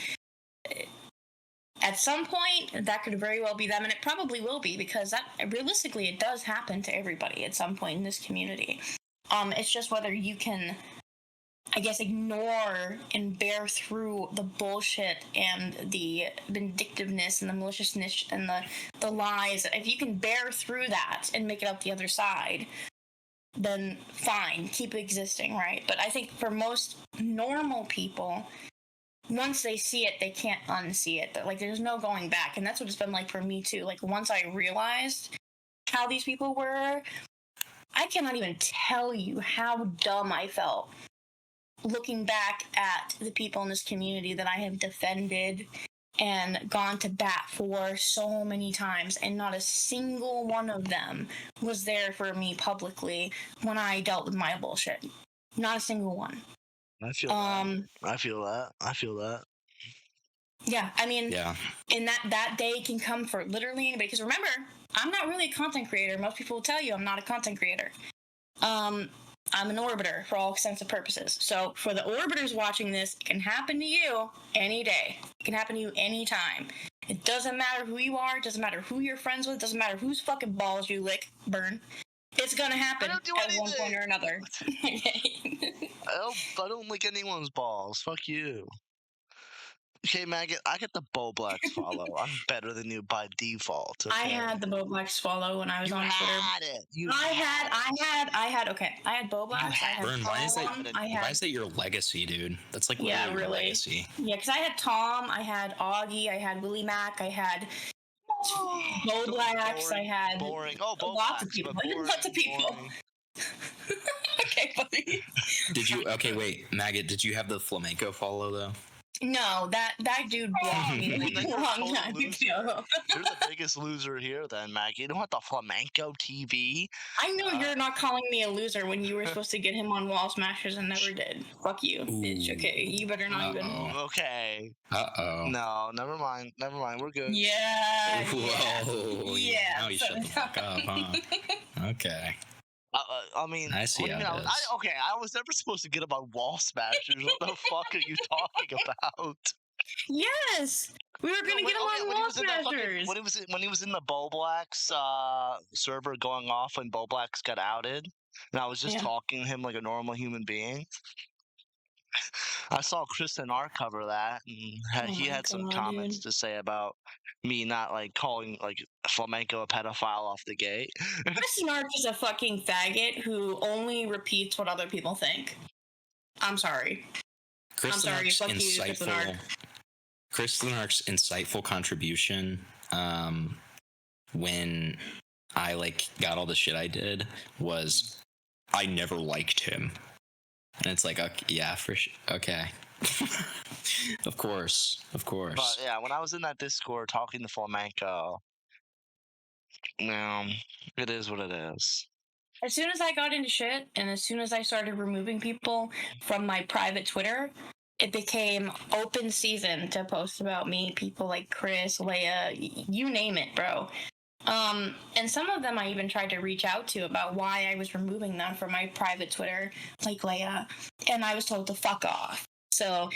At some point, that could very well be them, and it probably will be, because that realistically, it does happen to everybody at some point in this community. It's just whether you can, I guess, ignore and bear through the bullshit and the vindictiveness and the maliciousness and the lies. If you can bear through that and make it out the other side, then fine, keep existing, right? But I think for most normal people, once they see it, they can't unsee it. Like, there's no going back. And that's what it's been like for me, too. Like, once I realized how these people were, I cannot even tell you how dumb I felt looking back at the people in this community that I have defended and gone to bat for so many times. And not a single one of them was there for me publicly when I dealt with my bullshit. Not a single one. I feel that. I feel that. Yeah, I mean, and that day can come for literally anybody. Because remember, I'm not really a content creator. Most people will tell you I'm not a content creator. I'm an orbiter for all extents and purposes. So for the orbiters watching this, it can happen to you any day. It can happen to you anytime. It doesn't matter who you are. It doesn't matter who you're friends with. It doesn't matter whose fucking balls you lick, Burn. It's gonna happen at one point or another. I don't lick anyone's balls. Fuck you. Okay, Maggot, I get the Bo Blacks follow. I'm better than you by default. Okay? I had the Bo Blacks follow when I was on Twitter. I had Bo Blacks. I had Burn, Tom. why is that your legacy, dude? That's like really your legacy. Yeah, because I had Tom, I had Augie, I had Willie Mac, I had Bo Blacks, I had lots of people. Lots of people. Okay, buddy. Wait, Maggot, did you have the flamenco follow though? No, that dude blocked me like a long time ago. You're the biggest loser here then, Maggie. You don't want the flamenco TV. I know you're not calling me a loser when you were supposed to get him on Wall Smashers and never did. Fuck you, bitch. Okay, you better not even. Okay. Uh-oh. No, never mind. We're good. Yeah. Whoa. Yeah. Now you shut the fuck up, huh? Okay. I mean, I see how it is. I was never supposed to get him on Wall Smashers. What the fuck are you talking about? Yes, we were gonna get him on Wall Smashers. When he was in the Bo Blacks server going off when Bo Blacks got outed, and I was just talking to him like a normal human being. I saw Kristen R cover that, and he had some comments to say about me not like calling like flamenco a pedophile off the gate. Kristen R is a fucking faggot who only repeats what other people think. I'm sorry. Kristen Ark's insightful contribution when I like got all the shit I did was I never liked him. And it's like, okay, yeah, okay. Of course. But yeah, when I was in that Discord talking to Flamenco, it is what it is. As soon as I got into shit, and as soon as I started removing people from my private Twitter, it became open season to post about me. People like Chris, Leia, you name it, bro. And some of them I even tried to reach out to about why I was removing them from my private Twitter, like Leia, and I was told to fuck off. So,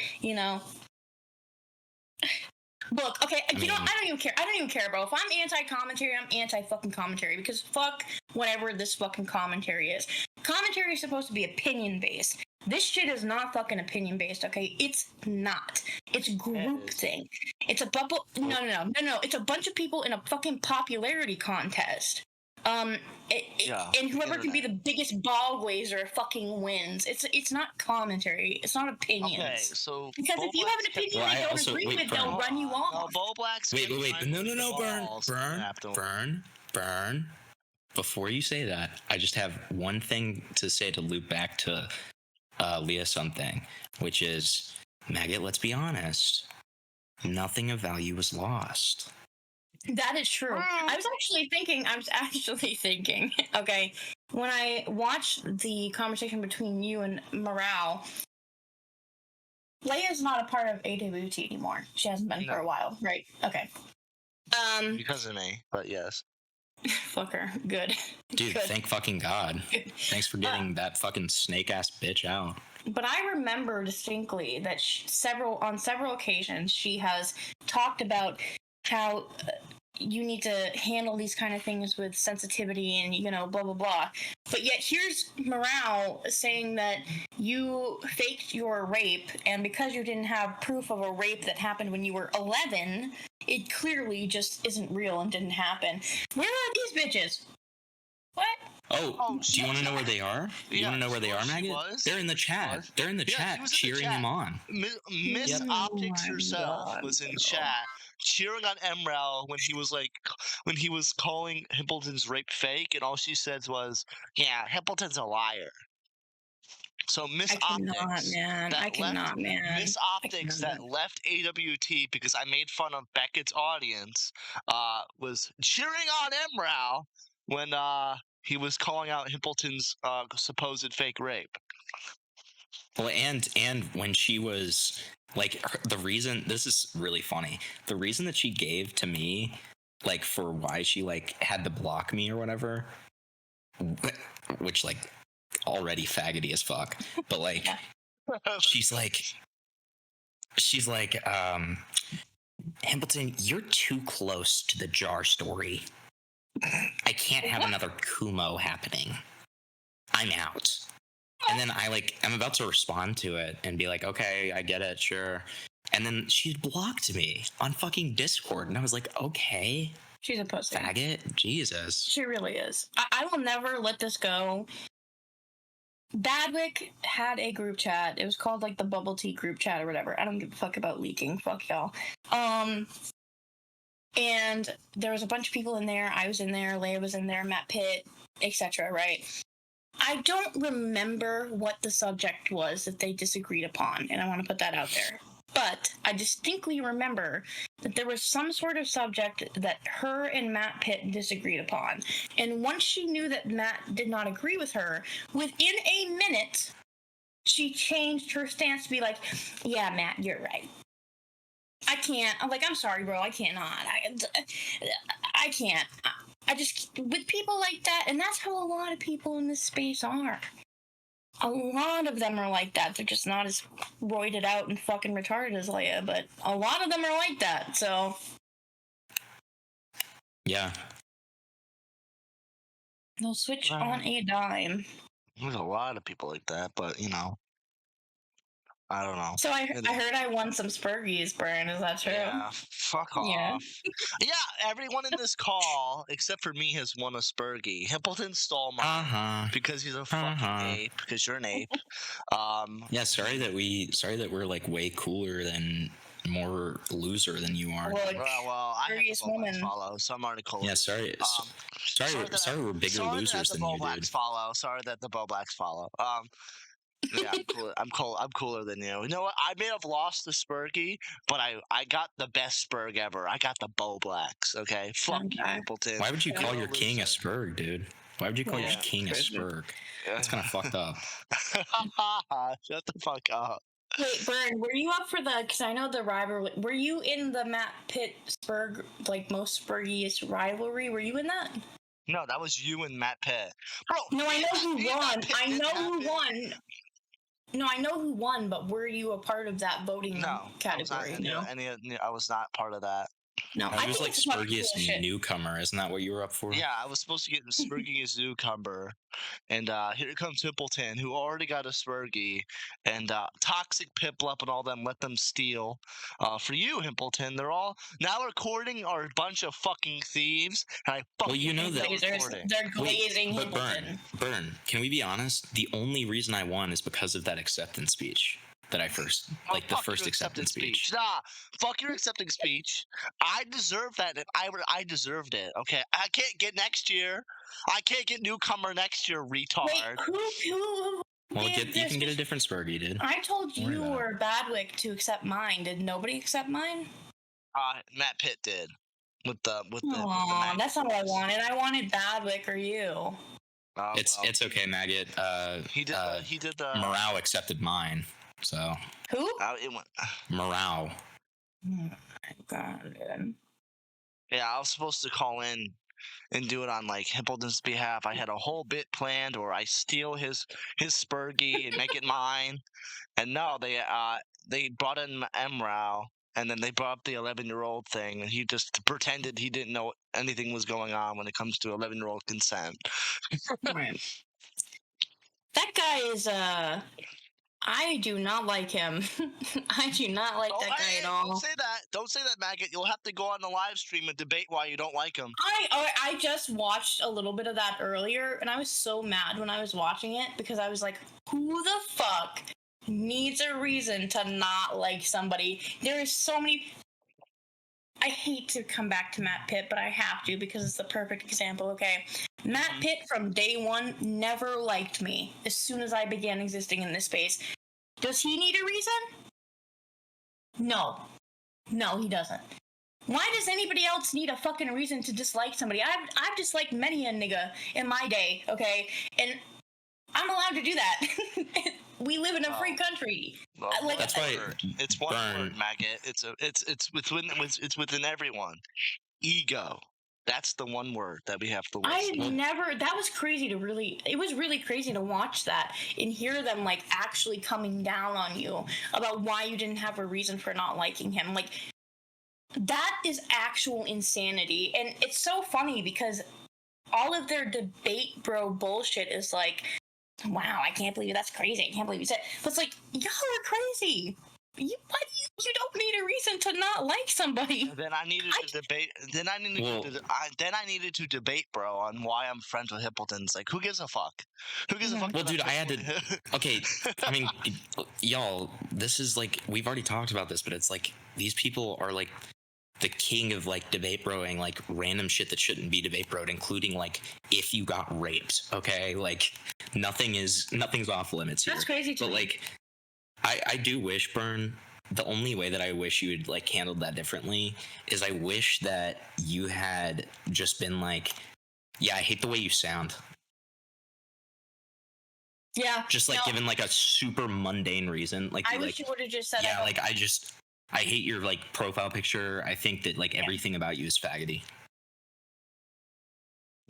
look, okay, I don't even care. I don't even care, bro. If I'm anti-commentary, I'm anti-fucking-commentary, because fuck whatever this fucking commentary is. Commentary is supposed to be opinion-based. This shit is not fucking opinion-based, okay? It's not. It's groupthink. It's a bubble. No. It's a bunch of people in a fucking popularity contest. And whoever can be the biggest ball glazer fucking wins. It's not commentary. It's not opinions. Okay, so because if you have an opinion they don't agree with, they'll run you off. No, Black's wait. No, Burn. Before you say that, I just have one thing to say to loop back to Leah something, which is, Maggot, let's be honest. Nothing of value was lost. That is true. I was actually thinking, okay, when I watched the conversation between you and Morale, Leia's not a part of AWT anymore. She hasn't been for a while, right? Okay. Because of me, but yes. Fuck her. Good. Dude, Good. Thank fucking God. Thanks for getting that fucking snake-ass bitch out. But I remember distinctly that on several occasions she has talked about how you need to handle these kind of things with sensitivity and, blah, blah, blah. But yet here's Morale saying that you faked your rape, and because you didn't have proof of a rape that happened when you were 11, it clearly just isn't real and didn't happen. Where are these bitches? What? Oh, do you want to know where they are? You want to know where they are, Maggot? They're in the chat. They're in the chat cheering him on. Miss Optics herself was in chat cheering on Emrel when he was calling Himpleton's rape fake, and all she said was, "Yeah, Himpleton's a liar." So Miss Optics that left AWT because I made fun of Beckett's audience was cheering on Emrel when he was calling out Himpleton's supposed fake rape. Well, and when she was like, the reason, this is really funny, the reason that she gave to me, like, for why she like had to block me or whatever, which like already faggoty as fuck, but like she's like Himpleton, you're too close to the jar story. I can't have another Kumo happening. I'm out. And then I'm about to respond to it and be like, okay, I get it, sure. And then she blocked me on fucking Discord, and I was like, okay. She's a pussy. Faggot? Jesus. She really is. I will never let this go. Badwick had a group chat. It was called like the Bubble Tea group chat or whatever. I don't give a fuck about leaking. Fuck y'all. And there was a bunch of people in there. I was in there. Leia was in there. Matt Pitt, etc. Right? I don't remember what the subject was that they disagreed upon, and I want to put that out there. But I distinctly remember that there was some sort of subject that her and Matt Pitt disagreed upon. And once she knew that Matt did not agree with her, within a minute, she changed her stance to be like, yeah, Matt, you're right. I can't. I'm like, I'm sorry, bro. I cannot. I can't. I just, with people like that, and that's how a lot of people in this space are. A lot of them are like that. They're just not as roided out and fucking retarded as Leia, but a lot of them are like that, so. Yeah. They'll switch on a dime. There's a lot of people like that, but, I don't know. So I heard I won some Spurgies, Brian. Is that true? Yeah, fuck off. Yeah, everyone in this call, except for me, has won a Spurgie. Himpleton stole mine because he's a fucking ape, because you're an ape. Yeah, sorry that we're like way cooler than more loser than you are. Well, I have the Bull Blacks follow, so I'm already cool. Yeah, sorry. Sorry, we're bigger losers than you, dude. Sorry that the Bull Blacks follow. Yeah, I'm cool. I'm cooler than you. You know what? I may have lost the Spurgy, but I got the best Spurg ever. I got the Bow Blacks. Okay, fuck you, Himpleton. Why would you call your king a Spurg, dude? Why would you call your king a Spurg? That's kind of fucked up. Shut the fuck up. Wait, Burn, were you up for the? Because I know the rivalry. Were you in the Matt Pitt Spurg, like most Spurgiest rivalry? Were you in that? No, that was you and Matt Pitt. Bro, no, I know who won. I know who won. No, I know who won, but were you a part of that voting category? I was not part of that. No, I was like Spurgiest newcomer. Isn't that what you were up for? Yeah, I was supposed to get the Spurgiest newcomer. And here comes Himpleton, who already got a Spurgy. And Toxic Piplup and all them let them steal. For you, Himpleton, they're all now recording are a bunch of fucking thieves. And I fucking you know that they're glazing Himpleton. Burn. Can we be honest? The only reason I won is because of that acceptance speech. That I first, like the first acceptance speech. Nah, fuck your acceptance speech. I deserve that. I deserved it. Okay, I can't get next year. I can't get newcomer next year, retard. Wait, who well, you can get a different Spurgy, dude. I told you or Badwick to accept mine. Did nobody accept mine? Matt Pitt did. With the that's not what I wanted. I wanted Badwick or you. It's okay, Maggot. He did the Morale accepted mine. So who? It went Morale. Oh my god, dude. Yeah, I was supposed to call in and do it on like Himpleton's behalf. I had a whole bit planned, or I steal his Spurgy and make it mine. And no, they brought in Emrao, and then they brought up the 11-year-old thing, and he just pretended he didn't know anything was going on when it comes to 11-year-old consent. Right. That guy is I do not like him. I do not like that guy at all. Don't say that. Don't say that, Maggot. You'll have to go on the live stream and debate why you don't like him. I just watched a little bit of that earlier, and I was so mad when I was watching it because I was like, who the fuck needs a reason to not like somebody? There is so many... I hate to come back to Matt Pitt, but I have to because it's the perfect example, okay? Matt Pitt from day one never liked me as soon as I began existing in this space. Does he need a reason? No. No, he doesn't. Why does anybody else need a fucking reason to dislike somebody? I've disliked many a nigga in my day, okay? And I'm allowed to do that. We live in a free country. Well, that's why it's one word, Maggot. It's within everyone. Ego. That's the one word that we have to listen. That was crazy it was really crazy to watch that and hear them like actually coming down on you about why you didn't have a reason for not liking him. Like, that is actual insanity. And it's so funny because all of their debate bro bullshit is like, wow, I can't believe that's crazy. I can't believe you said. But it's like, y'all are crazy. You don't need a reason to not like somebody. Then I needed to debate. Then I needed to debate, bro, on why I'm friends with Himpleton's. Like, who gives a fuck? Who gives a fuck? Well, dude, I had to. Okay, I mean, y'all, this is like we've already talked about this, but it's like these people are like the king of like debate broing, like random shit that shouldn't be debate broed, including like if you got raped. Okay, like nothing's off limits here. That's crazy too. But like, I do wish, Burn. The only way that I wish you had like handled that differently is I wish that you had just been like, yeah, I hate the way you sound. Yeah. Just like given like a super mundane reason. Like I wish you would have just said, yeah, like I hate your like profile picture. I think that like everything about you is faggoty.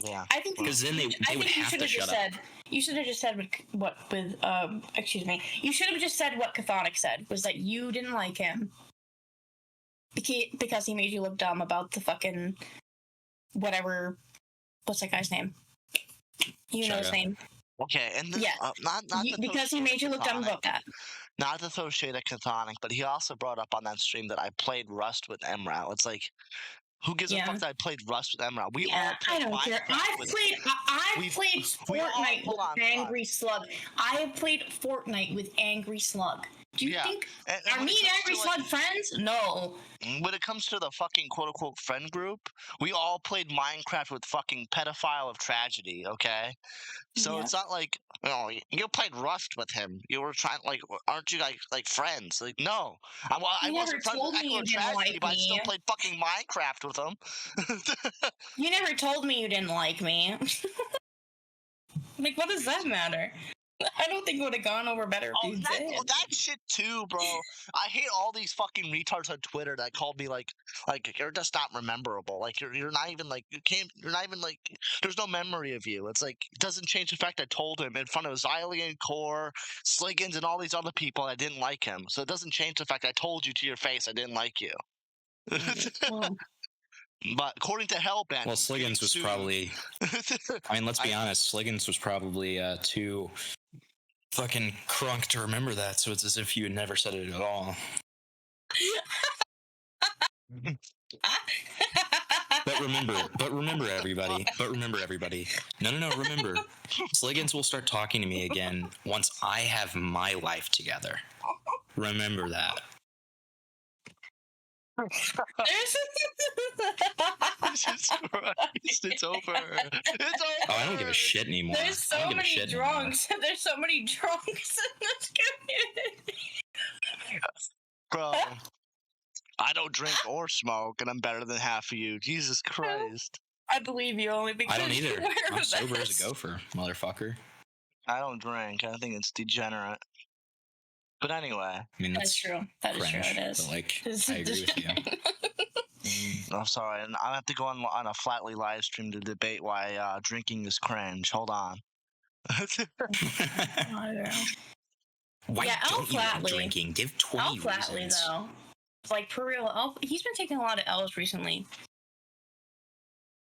Yeah, I think because then they would have to shut up. You should have just said excuse me. You should have just said what Chthonic said, was that you didn't like him because he made you look dumb about the fucking whatever. What's that guy's name? You know his name. Okay, and then, yeah, not because he made you look dumb about that. Not to throw shade at Chthonic, but he also brought up on that stream that I played Rust with Emrao. It's like, who gives a fuck that I played Rust with Emrao? I don't care. I've played Fortnite with Angry Slug. I have played Fortnite with Angry Slug. Do you think are when me and Avery Slug friends? No. When it comes to the fucking quote-unquote friend group, we all played Minecraft with fucking Pedophile of Tragedy, okay? So it's not like, you played Rust with him. You were trying, like, aren't you, like friends? Like, no. I wasn't friends with Echo of Tragedy, but I still played fucking Minecraft with him. You never told me you didn't like me. Like, what does that matter? I don't think it would have gone over better if you did. That shit too, bro. I hate all these fucking retards on Twitter that called me like you're just not rememberable. Like you're not even like you're not even like there's no memory of you. It's like it doesn't change the fact I told him in front of Xylian Core, Sliggins, and all these other people I didn't like him. So it doesn't change the fact I told you to your face I didn't like you. But according to Hellbent, well, Sliggins was probably. I mean, let's be honest. Sliggins was probably too fucking crunk to remember that. So it's as if you had never said it at all. But remember, everybody. No. Remember, Sliggins will start talking to me again once I have my life together. Remember that. Jesus Christ, it's over. It's over. Oh, I don't give a shit anymore. There's so many drunks. There's so many drunks in this community. Bro, I don't drink or smoke, and I'm better than half of you. Jesus Christ. I believe you only because I don't either. I'm sober as a gopher, motherfucker. I don't drink. I think it's degenerate. But anyway. I mean, that's true. That is true. It is. But, like, I agree with you. I'm sorry. I have to go on a Flatly live stream to debate why drinking is cringe. Hold on. Why don't you like drinking? Give 20 reasons. Flatly, though. Like, for real, he's been taking a lot of L's recently.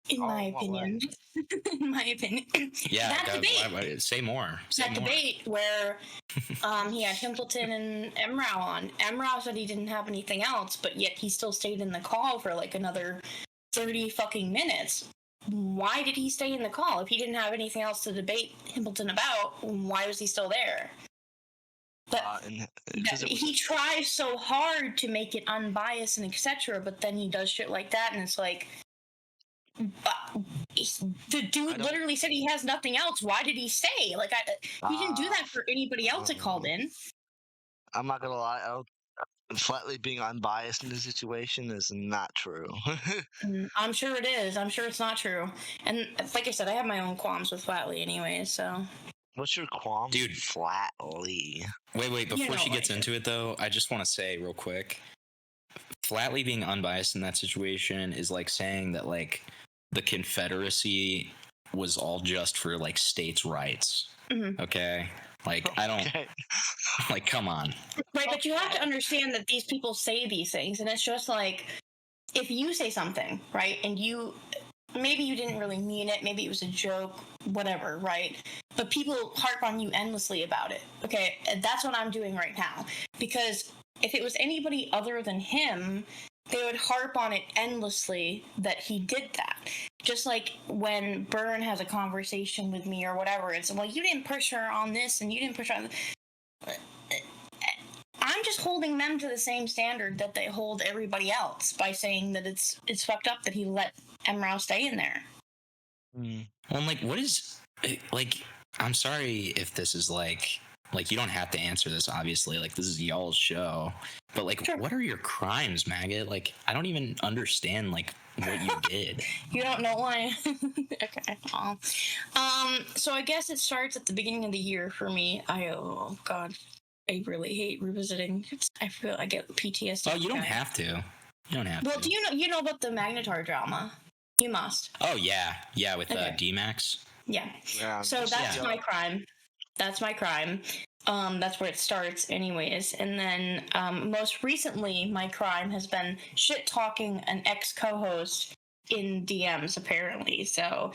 In my opinion. In my opinion. Yeah, that debate. Say more. Debate where he had Himpleton and Emrau on. Emrau said he didn't have anything else, but yet he still stayed in the call for like another 30 fucking minutes. Why did he stay in the call? If he didn't have anything else to debate Himpleton about, why was he still there? But he tries so hard to make it unbiased and etc., but then he does shit like that, and it's like, the dude literally said he has nothing else. Why did he stay? Like, he didn't do that for anybody else that called in. I'm not gonna lie. Flatly being unbiased in this situation is not true. I'm sure it is. I'm sure it's not true. And like I said, I have my own qualms with Flatly anyway, so. What's your qualms, dude? Flatly. Wait. Before she gets into it, though, I just want to say real quick, Flatly being unbiased in that situation is like saying that, like, the Confederacy was all just for, like, states' rights. Mm-hmm. Okay? Like, I don't... Like, come on. Right, but you have to understand that these people say these things, and it's just like, if you say something, right, and maybe you didn't really mean it, maybe it was a joke, whatever, right? But people harp on you endlessly about it, okay? And that's what I'm doing right now. Because if it was anybody other than him, they would harp on it endlessly that he did that. Just like when Byrne has a conversation with me or whatever, it's, well, you didn't push her on this and you didn't push her on this. I'm just holding them to the same standard that they hold everybody else by saying that it's fucked up that he let Emrau stay in there. Well, like, what is, like, I'm sorry if this is like, you don't have to answer this, obviously. Like, this is y'all's show. But, like, sure. What are your crimes, Maggot? Like, I don't even understand, like, what you did. You don't know why? Okay. So I guess it starts at the beginning of the year for me. Oh, God. I really hate revisiting. I feel I get PTSD. Oh, you don't have to. You don't have to. Well, do you know about the Magnetar drama? You must. Oh, yeah. Yeah, with D-Max. Yeah. So that's my crime. That's my crime. That's where it starts anyways. And then most recently, my crime has been shit-talking an ex-co-host in DMs, apparently. So,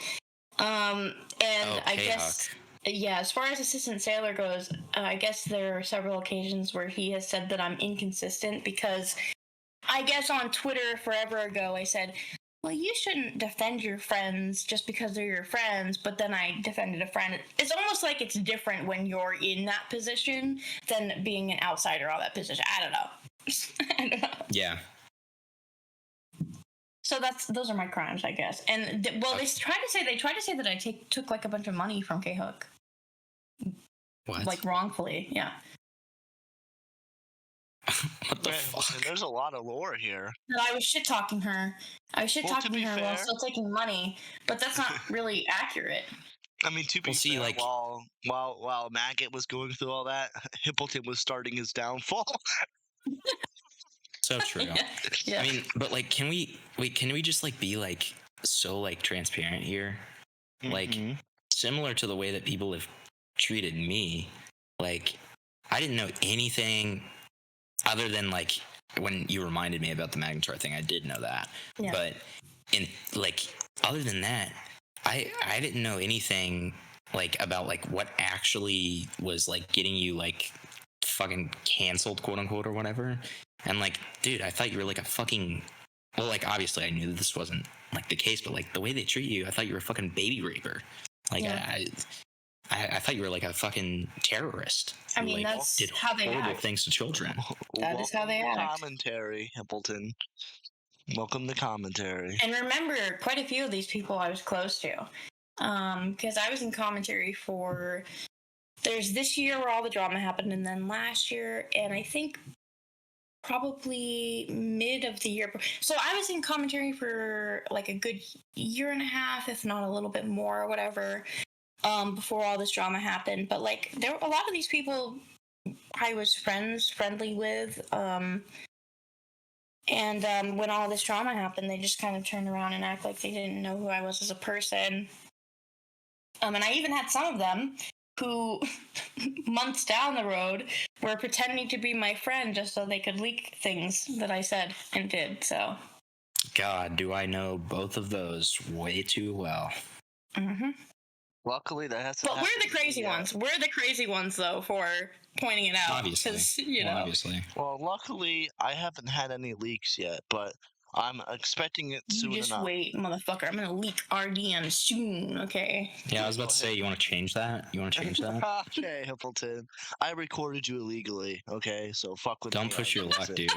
I guess... Yeah, as far as Assistant Sailor goes, I guess there are several occasions where he has said that I'm inconsistent because I guess on Twitter forever ago I said, well, you shouldn't defend your friends just because they're your friends, but then I defended a friend. It's almost like it's different when you're in that position than being an outsider on that position. I don't know. I don't know. Yeah. So those are my crimes, I guess. And they tried to say that I took like a bunch of money from K-Hook. What? Like wrongfully, yeah. What the fuck? There's a lot of lore here. No, I was shit-talking her. I was shit-talking her while still taking money, but that's not really accurate. I mean, to be fair, like, while Maggot was going through all that, Himpleton was starting his downfall. So true. Yeah. I mean, but like, can we just like be like so like transparent here? Like, similar to the way that people have treated me, like, I didn't know anything other than like when you reminded me about the Magnetar thing. I did know that, but other than that, I didn't know anything like about like what actually was like getting you like fucking canceled, quote unquote, or whatever. And like, dude, I thought you were like a fucking, well, like, obviously I knew that this wasn't like the case, but like the way they treat you, I thought you were a fucking baby raper. Like, I thought you were like a fucking terrorist. I mean, like, that's did how they horrible act. things to children. That is how they act. Commentary, Himpleton. Welcome to commentary. And remember, quite a few of these people I was close to, because I was in commentary for. There's this year where all the drama happened, and then last year, and I think probably mid of the year. So I was in commentary for like a good year and a half, if not a little bit more, or whatever, before all this drama happened. But like, there were a lot of these people I was friendly with, and when all this drama happened, they just kind of turned around and act like they didn't know who I was as a person. And I even had some of them who months down the road were pretending to be my friend just so they could leak things that I said and did. So, God, do I know both of those way too well. Mm-hmm. Luckily, that has to. But we're the crazy ones. We're the crazy ones, though, for pointing it out. Obviously, obviously. Well, luckily, I haven't had any leaks yet, but I'm expecting it soon enough. You just wait, motherfucker. I'm gonna leak RDM soon, okay? Yeah, I was about to say, you want to change that? Okay, Himpleton. I recorded you illegally, okay? So fuck with me. Don't push your luck, dude.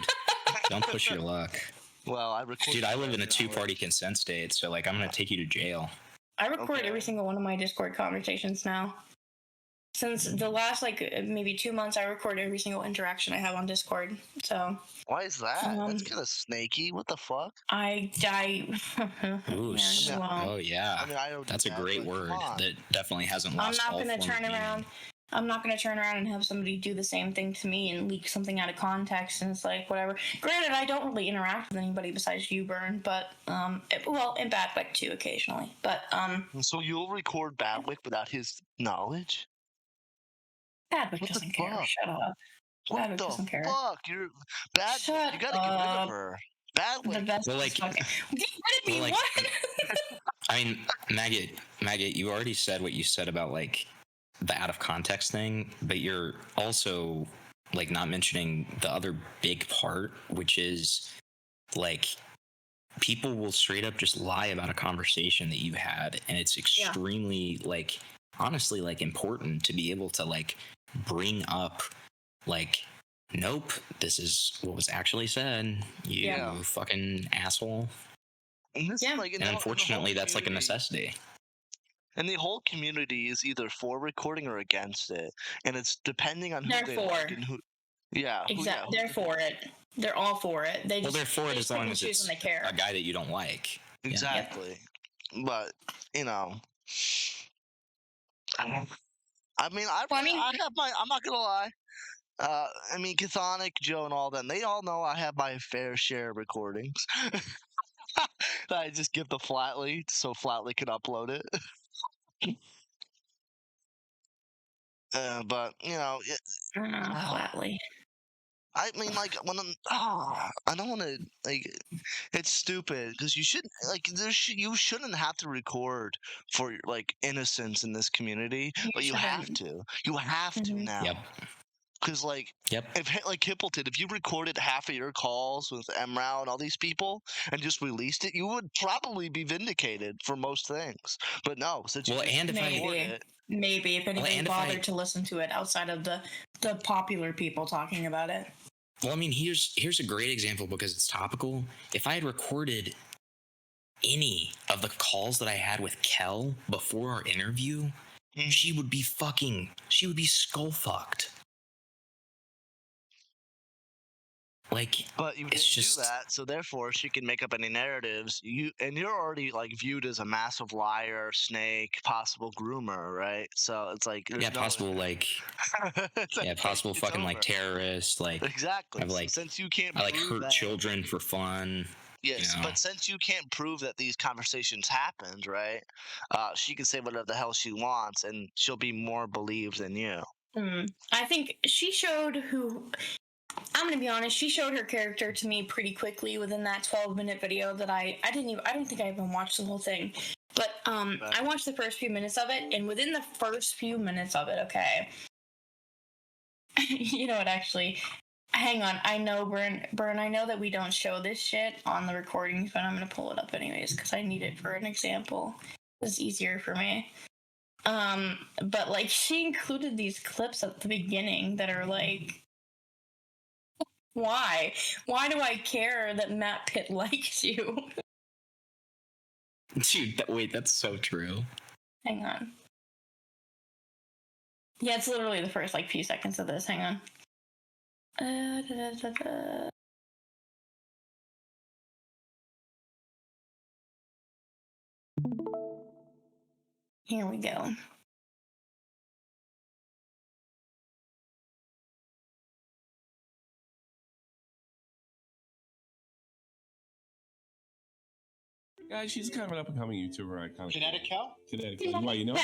Don't push your luck. Well, I recorded. Dude, I live in a two-party consent state, so like I'm gonna take you to jail. I record every single one of my Discord conversations now. Since the last, like, maybe 2 months, I record every single interaction I have on Discord, so... Why is that? That's kind of snaky. What the fuck? Ooh, yeah, well, oh, yeah. I mean, I don't That's a great word that definitely hasn't lost all form of meaning. I'm not going to turn around and have somebody do the same thing to me and leak something out of context, and it's like, whatever. Granted, I don't really interact with anybody besides you, Burn, but, and Badwick, too, occasionally, but, So you'll record Badwick without his knowledge? Badwick doesn't care. Shut up. What the fuck? You gotta get rid of her. Badwick. The best. Well, like, get rid of me, what? I mean, Maggot, you already said what you said about, like, the out of context thing, but you're also like not mentioning the other big part, which is like people will straight up just lie about a conversation that you had, and it's extremely like honestly like important to be able to like bring up like, nope, this is what was actually said, you fucking asshole. And unfortunately that's like a necessity. And the whole community is either for recording or against it, and it's depending on who they're like and who. Yeah, exactly. They're for it. They're all for it. They're for it as long as it's a guy that you don't like. Exactly, but you know, I mean, I have my. I'm not gonna lie. I mean, Chthonic, Joe, and all them. They all know I have my fair share of recordings. That I just give the Flatly so Flatly can upload it. But you know, Flatly. I mean, like when I don't want to like. It's stupid because you shouldn't like. You shouldn't have to record for like innocence in this community, but you have to. You have to now. Yep. Because, like, Yep. if like Himpleton, if you recorded half of your calls with Emrau and all these people and just released it, you would probably be vindicated for most things. But no, since you Well, just and if record Maybe. it, Maybe if anybody and if bothered to listen to it outside of the popular people talking about it. Well, I mean, here's a great example because it's topical. If I had recorded any of the calls that I had with Kel before our interview, she would be skull fucked. Like, but you it's didn't just do that, so therefore she can make up any narratives. You're already like viewed as a massive liar, snake, possible groomer, right? So it's like possible like possible it's fucking over. like terrorist. Like Exactly. I've like Since you can't I like prove hurt that, children for fun. yes, You know? but since you can't prove that these conversations happened, right? She can say whatever the hell she wants, and she'll be more believed than you. I think she showed who. I'm gonna be honest. She showed her character to me pretty quickly within that 12-minute video that I don't think I even watched the whole thing, but I watched the first few minutes of it, and within the first few minutes of it, okay, you know what? Actually, hang on. I know, Burn. I know that we don't show this shit on the recordings, but I'm gonna pull it up anyways because I need it for an example. It's easier for me. But like she included these clips at the beginning that are like, why? Why do I care that Matt Pitt likes you? Dude, wait, that's so true. Hang on. Yeah, it's literally the first like few seconds of this. Hang on. Here we go. Guys, she's kind of an up-and-coming YouTuber. I kind of Connecticut? Connecticut. Why, you know her?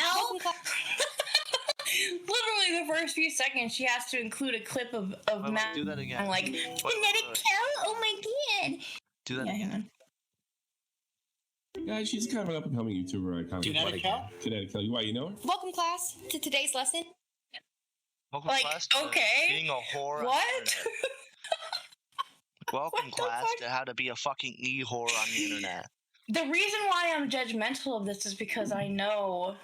Literally the first few seconds, she has to include a clip of Matt. Do that again. I'm like, Connecticut? Oh my god! Do that Yeah, again. hang on. Guys, she's kind of an up-and-coming YouTuber. I kind of Connecticut? Connecticut. Why, you know her? Welcome, class, to today's lesson. Welcome, Like, class, to okay. being a whore. On the What? internet. Welcome, class, to how to be a fucking e-whore on the internet. The reason why I'm judgmental of this is because I know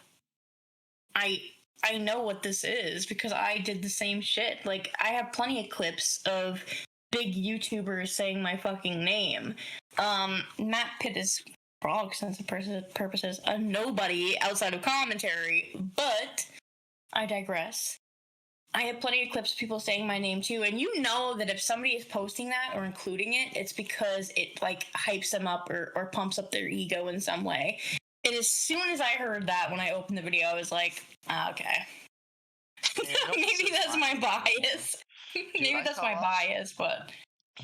what this is because I did the same shit. Like, I have plenty of clips of big YouTubers saying my fucking name. Matt Pitt is, for all extensive purposes, a nobody outside of commentary, but I digress. I have plenty of clips of people saying my name too, and you know that if somebody is posting that or including it, it's because it like hypes them up or pumps up their ego in some way. And as soon as I heard that when I opened the video, I was like, okay. Maybe that's my bias. Maybe that's my bias, but...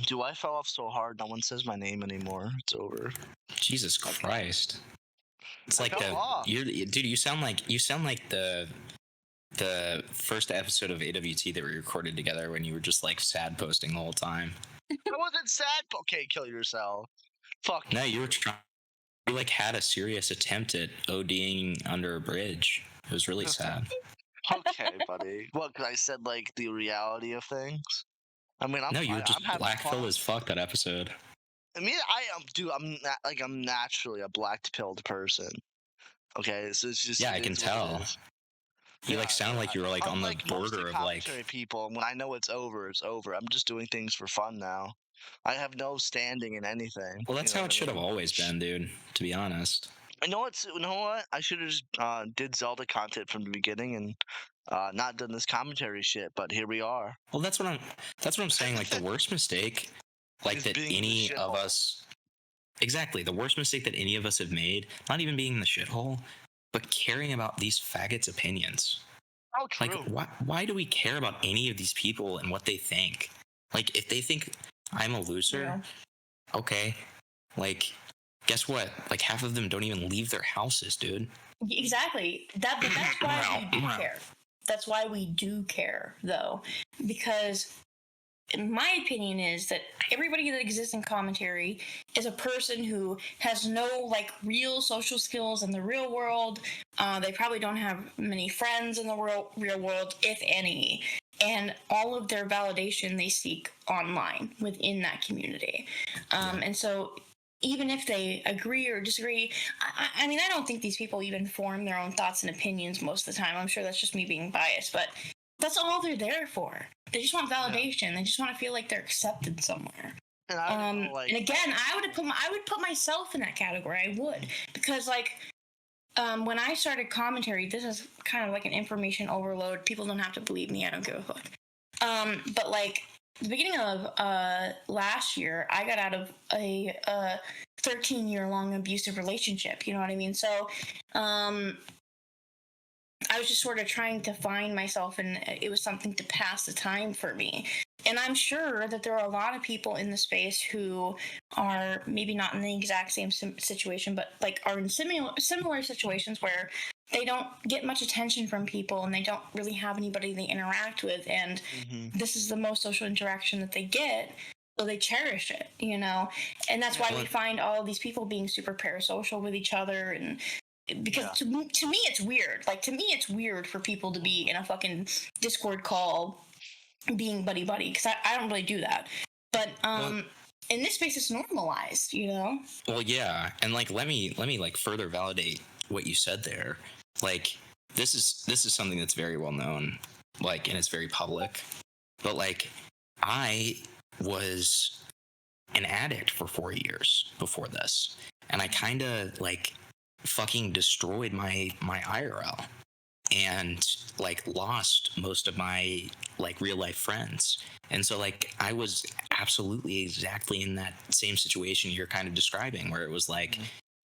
Do I fell off so hard no one says my name anymore? It's over. Jesus Christ. It's I like fell off. dude, you sound like the first episode of AWT that we recorded together when you were just like sad posting the whole time. I wasn't sad. Okay, kill yourself. Fuck. No, you were trying. You like had a serious attempt at ODing under a bridge. It was really sad. Okay, buddy. What? Because I said like the reality of things. I mean, No, you were just black-pilled as fuck that episode. I mean, dude. I'm naturally a black-pilled person. Okay, so it's just. Yeah, I can tell. You like sound like you were like on the border of like people. When I know it's over, it's over. I'm just doing things for fun now. I have no standing in anything. Well, that's how it should have always been, dude. To be honest. You know what? I should have just did Zelda content from the beginning and not done this commentary shit. But here we are. Well, that's what I'm saying. Like the worst mistake, like that any of us. Exactly, the worst mistake that any of us have made. Not even being in the shithole, but caring about these faggots' opinions. Oh, true. Like, why do we care about any of these people and what they think? Like, if they think I'm a loser, okay, like, guess what? Like, half of them don't even leave their houses, dude. Exactly. That's why we do care. That's why we do care, though, because my opinion is that everybody that exists in commentary is a person who has no like real social skills in the real world. They probably don't have many friends in the real world, if any. and all of their validation they seek online within that community. And so even if they agree or disagree, I mean, I don't think these people even form their own thoughts and opinions most of the time. I'm sure that's just me being biased, but that's all they're there for. They just want validation. They just want to feel like they're accepted somewhere. And again, I would put myself in that category. I would, because like when I started commentary, this is kind of like an information overload. People don't have to believe me. I don't give a fuck. But like the beginning of last year, I got out of a 13-year-long abusive relationship. You know what I mean? So I was just sort of trying to find myself, and it was something to pass the time for me. And I'm sure that there are a lot of people in the space who are maybe not in the exact same situation, but like are in similar situations where they don't get much attention from people and they don't really have anybody they interact with. And this is the most social interaction that they get. So they cherish it, you know? And that's why we find all of these people being super parasocial with each other. And because to me, it's weird. Like, to me, it's weird for people to be in a fucking Discord call being buddy-buddy, because I don't really do that. But in this space, it's normalized, you know? Well, yeah. And, like, let me like, further validate what you said there. Like, this is something that's very well known, like, and it's very public. But, like, I was an addict for 4 years before this. And I kind of, like, fucking destroyed my IRL and like lost most of my like real life friends. And so like I was absolutely exactly in that same situation you're kind of describing, where it was like,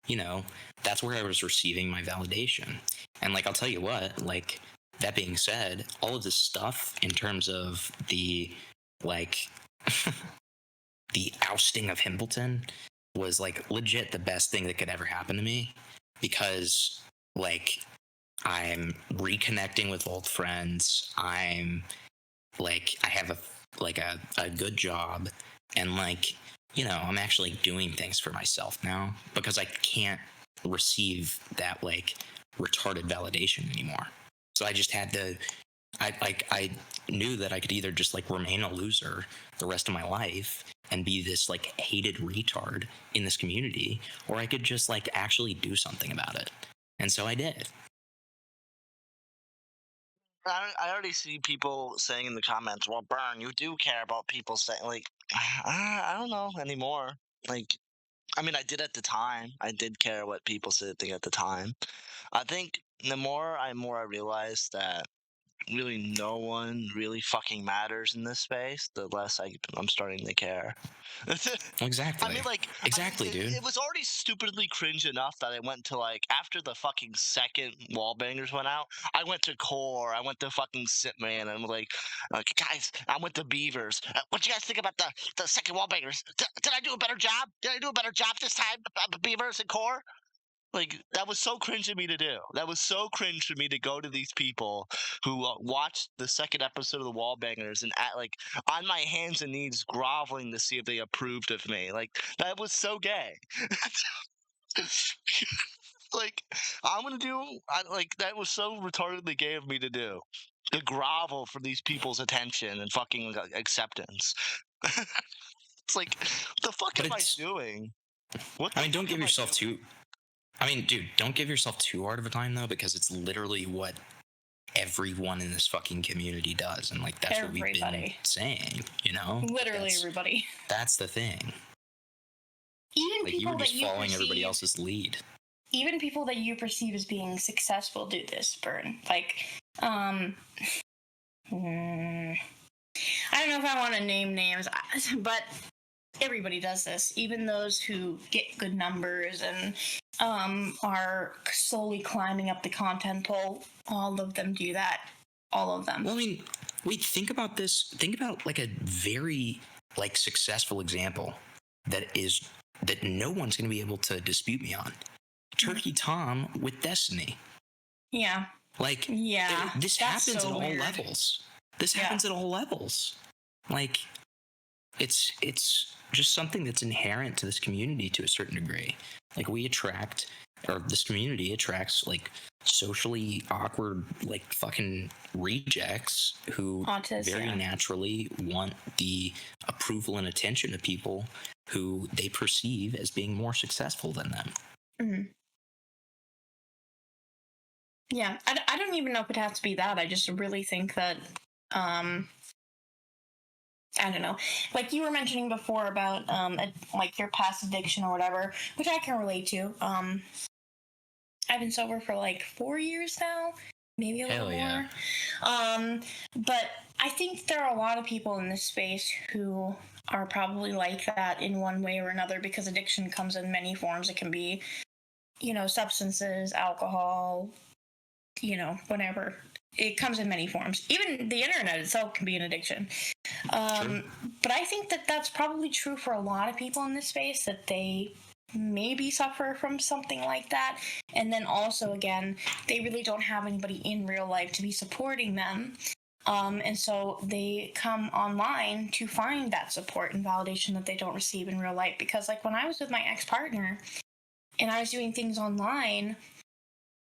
you know, that's where I was receiving my validation. And like I'll tell you what, like that being said, all of this stuff in terms of the like the ousting of Himpleton was like legit the best thing that could ever happen to me, because like I'm reconnecting with old friends. I'm like I have a good job, and like, you know, I'm actually doing things for myself now because I can't receive that like retarded validation anymore. So I just had to I knew that I could either just like remain a loser the rest of my life and be this like hated retard in this community, or I could just like actually do something about it. And so I did. I already see people saying in the comments, "Well, Burn, you do care about people saying like, I don't know anymore." Like, I mean, I did at the time. I did care what people said think at the time. I think the more I realize that really no one really fucking matters in this space, the less I'm starting to care. Exactly. I mean, like, exactly, dude. it was already stupidly cringe enough that I went to, like, after the fucking second WallBangers went out, I went to Core, I went to fucking Sitman, and I'm like, guys, I went to Beavers. What you guys think about the second WallBangers? Did I do a better job? Did I do a better job this time, Beavers and Core? Like, that was so cringe of me to do. That was so cringe for me to go to these people who watched the second episode of the WallBangers and like on my hands and knees groveling to see if they approved of me. Like, that was so gay. Like, I'm gonna do. Like, that was so retardedly gay of me to do. To grovel for these people's attention and fucking acceptance. It's like, what the fuck But am I doing? What? I mean, don't give yourself too. I mean, dude, don't give yourself too hard of a time though, because it's literally what everyone in this fucking community does, and like that's what we've been saying, you know. Literally everybody. That's the thing. Even like people you were just that you following perceive, everybody else's lead. Even people that you perceive as being successful do this, Burn. Like, I don't know if I want to name names, but everybody does this. Even those who get good numbers and are slowly climbing up the content pole, all of them do that. All of them. Well, I mean, wait, think about this. Think about like a very like successful example that no one's going to be able to dispute me on. Turkey Tom with Destiny. Yeah. Like, yeah, this happens at all levels. This happens at all levels. Like, it's just something that's inherent to this community to a certain degree. Like, we attract or this community attracts like socially awkward, like fucking rejects who very naturally want the approval and attention of people who they perceive as being more successful than them. Mm-hmm. Yeah, I don't even know if it has to be that. I just really think that, I don't know, like you were mentioning before about like your past addiction or whatever, which I can relate to. I've been sober for like 4 years now, maybe a little more. But I think there are a lot of people in this space who are probably like that in one way or another, because addiction comes in many forms. It can be, substances, alcohol, whatever. It comes in many forms. Even the internet itself can be an addiction. But I think that that's probably true for a lot of people in this space, that they maybe suffer from something like that. And then also, again, they really don't have anybody in real life to be supporting them. And so they come online to find that support and validation that they don't receive in real life. Because like when I was with my ex-partner and I was doing things online,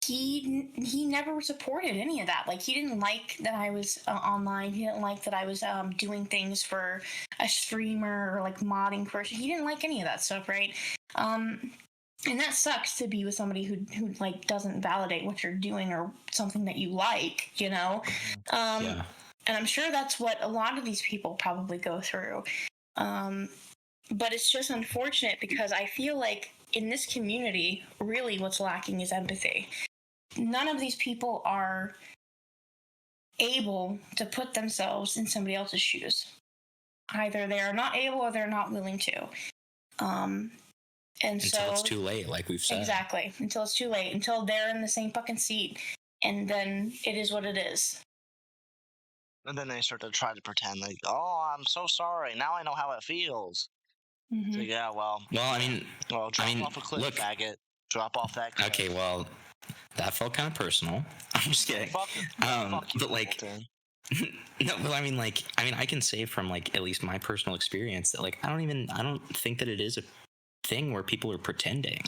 he never supported any of that. Like, he didn't like that I was online. He didn't like that I was doing things for a streamer or like modding for. He didn't like any of that stuff, right? And that sucks, to be with somebody who like doesn't validate what you're doing or something that you like, And I'm sure that's what a lot of these people probably go through. But it's just unfortunate, because I feel like in this community, really what's lacking is empathy. None of these people are able to put themselves in somebody else's shoes. Either they are not able or they're not willing to. Until it's too late, like we've said. Exactly. Until it's too late. Until they're in the same fucking seat. And then it is what it is. And then they start to try to pretend like, oh, I'm so sorry. Now I know how it feels. Mm-hmm. So, yeah, well, drop off a cliff, faggot. Drop off that cliff. Okay, well, that felt kind of personal. I'm just kidding. Fuck but like, no, but I can say from like at least my personal experience that like I don't think that it is a thing where people are pretending.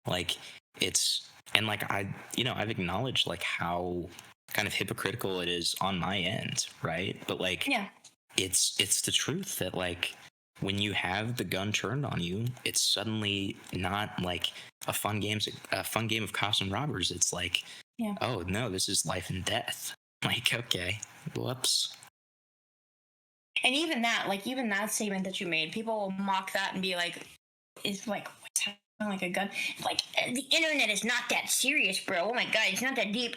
Like it's, and like I've acknowledged like how kind of hypocritical it is on my end, right? But like, it's the truth that like when you have the gun turned on you, it's suddenly not like a fun game of cops and robbers. It's like, oh no, this is life and death. Like, okay, whoops. And even that statement that you made, people will mock that and be like, "Is like what's happening like a gun? Like the internet is not that serious, bro. Oh my god, it's not that deep."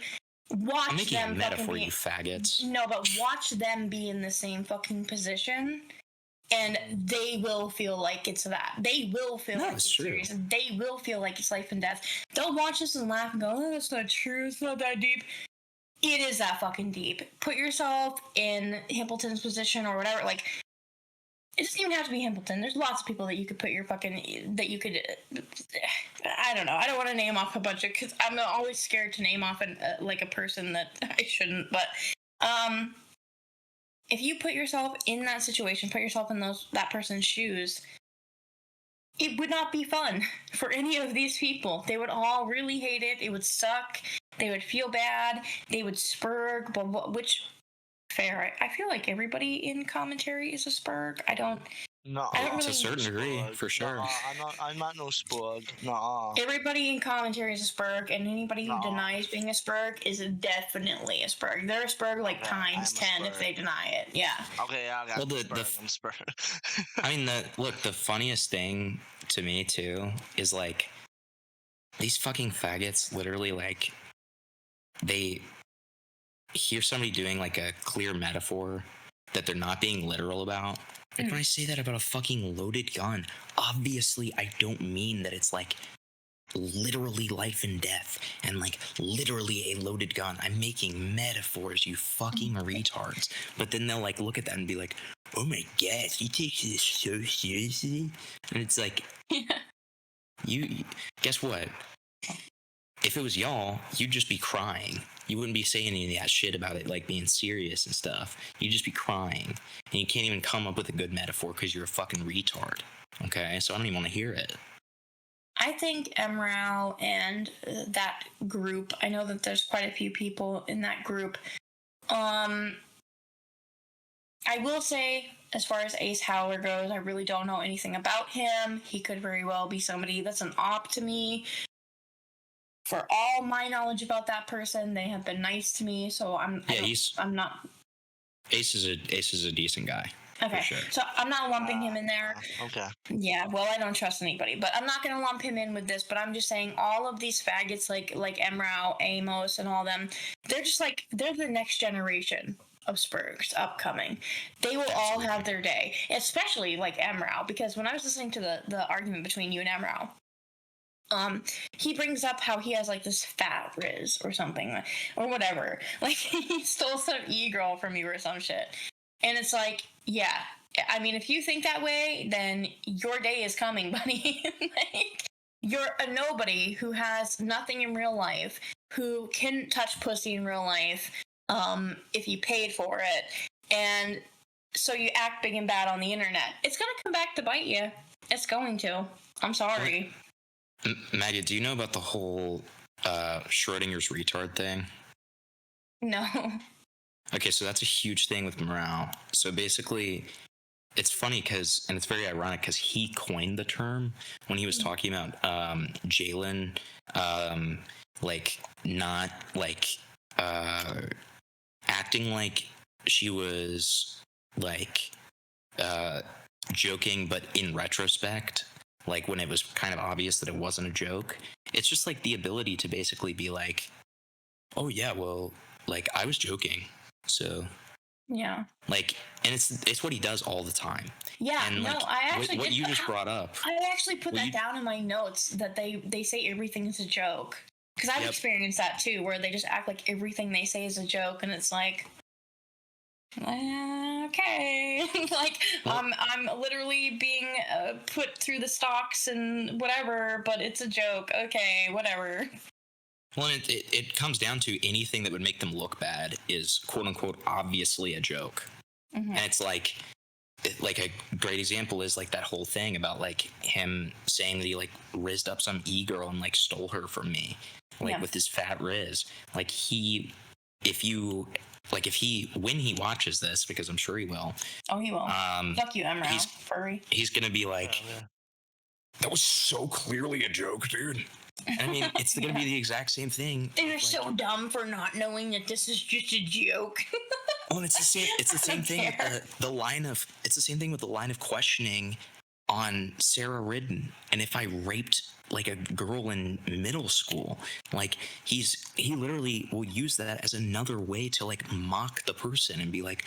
Watch I'm making them a metaphor, you faggots. No, but watch them be in the same fucking position, and they will feel like it's that. They will feel like it's serious. They will feel like it's life and death. They'll watch this and laugh and go, "Oh, that's not true. It's not that deep." It is that fucking deep. Put yourself in Himpleton's position or whatever. Like, it doesn't even have to be Himpleton. There's lots of people that you could put your fucking, that you could, I don't know. I don't want to name off a bunch of, because I'm always scared to name off like a person that I shouldn't. But if you put yourself in that situation, put yourself in that person's shoes, it would not be fun for any of these people. They would all really hate it. It would suck. They would feel bad. They would spurg. But which, fair. I feel like everybody in commentary is a spurg. I don't really, to a certain degree, for sure. I'm not no spurg. No. Everybody in commentary is a spurg, and anybody who denies being a spurg is definitely a spurg. They're a spurg like times 10 if they deny it. Yeah. Okay, yeah, I got I'm spurg. I mean, the funniest thing to me too is like these fucking faggots literally like they hear somebody doing like a clear metaphor that they're not being literal about. Like when I say that about a fucking loaded gun, obviously I don't mean that it's like literally life and death and like literally a loaded gun. I'm making metaphors, you fucking retards. But then they'll like look at that and be like, oh my god, he takes this so seriously? And it's like, you guess what? If it was y'all, you'd just be crying. You wouldn't be saying any of that shit about it, like being serious and stuff. You'd just be crying. And you can't even come up with a good metaphor because you're a fucking retard. Okay? So I don't even want to hear it. I think MRAW and that group, I know that there's quite a few people in that group. I will say, as far as Ace Howler goes, I really don't know anything about him. He could very well be somebody that's an op to me. For all my knowledge about that person, they have been nice to me, so I'm not. Ace is a decent guy. Okay, sure. So I'm not lumping him in there. Okay. Yeah, well, I don't trust anybody, but I'm not going to lump him in with this, but I'm just saying all of these faggots like Emrau, Amos, and all them, they're just like, they're the next generation of Spurgs upcoming. They will all have their day, especially like Emrau, because when I was listening to the argument between you and Emrau, he brings up how he has like this fat Riz or something, or whatever. Like, he stole some e-girl from you or some shit. And it's like, yeah, I mean, if you think that way, then your day is coming, buddy. Like, you're a nobody who has nothing in real life, who can touch pussy in real life, if you paid for it, and so you act big and bad on the internet. It's gonna come back to bite you. It's going to. I'm sorry. Maggie, do you know about the whole Schrodinger's retard thing? No. Okay, so that's a huge thing with morale. So basically, it's funny because, and it's very ironic because he coined the term when he was talking about Jalen, like not like acting like she was like joking, but in retrospect, like when it was kind of obvious that it wasn't a joke. It's just like the ability to basically be like, oh yeah, well, like I was joking. So yeah, like, and it's what he does all the time. Yeah, and no, like, I actually what you just brought up. I actually put that down in my notes that they say everything is a joke, because I've experienced that too, where they just act like everything they say is a joke, and it's like, okay, like I'm literally being put through the stocks and whatever, but it's a joke. Okay, whatever. Well, it comes down to anything that would make them look bad is quote unquote obviously a joke. Mm-hmm. And it's like a great example is like that whole thing about like him saying that he like rizzed up some e-girl and like stole her from me, like with his fat riz. Like when he watches this, because I'm sure he will. Oh, he will. Fuck you, Emrau, furry. He's gonna be like, that was so clearly a joke, dude. I mean, it's going to be the exact same thing. And you're so dumb for not knowing that this is just a joke. Well, it's the same. It's the same thing with the line of. It's the same thing with the line of questioning on Sarah Ridden. And if I raped like a girl in middle school, like he literally will use that as another way to like mock the person and be like,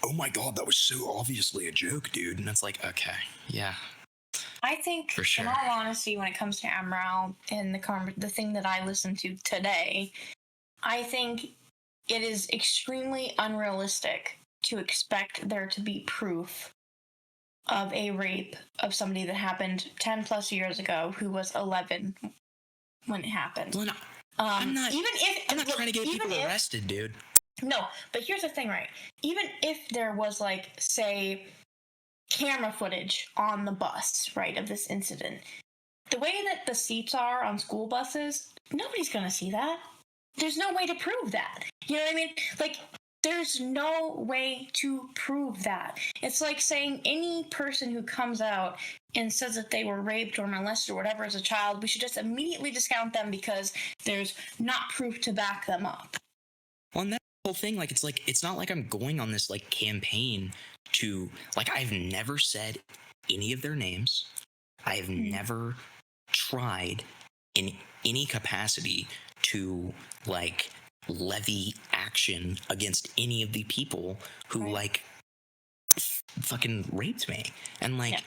"Oh my god, that was so obviously a joke, dude." And it's like, okay, yeah. I think, for sure, in all honesty, when it comes to Amral and the thing that I listened to today, I think it is extremely unrealistic to expect there to be proof of a rape of somebody that happened 10 plus years ago who was 11 when it happened. Well, no, I'm not trying to get people arrested, dude. No, but here's the thing, right? Even if there was, like, say, camera footage on the bus, right, of this incident, the way that the seats are on school buses, nobody's gonna see that. There's no way to prove that. You know what I mean? Like, there's no way to prove that. It's like saying any person who comes out and says that they were raped or molested or whatever as a child, we should just immediately discount them because there's not proof to back them up. Well, and that whole thing, like, it's not like I'm going on this, like, campaign to, like, I've never said any of their names. I have never tried in any capacity to, like, levy action against any of the people who, like, fucking raped me. And, like,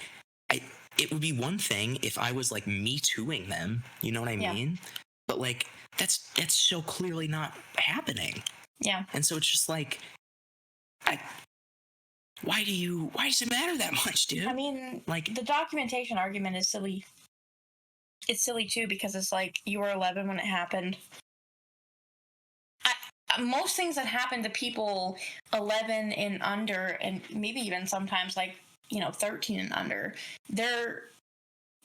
it would be one thing if I was, like, Me Tooing them, you know what I mean? But, like, that's so clearly not happening. Yeah. And so it's just like, why does it matter that much, dude? I mean, like, the documentation argument is silly. It's silly too, because it's like, you were 11 when it happened. Most things that happen to people 11 and under, and maybe even sometimes, like, 13 and under, they're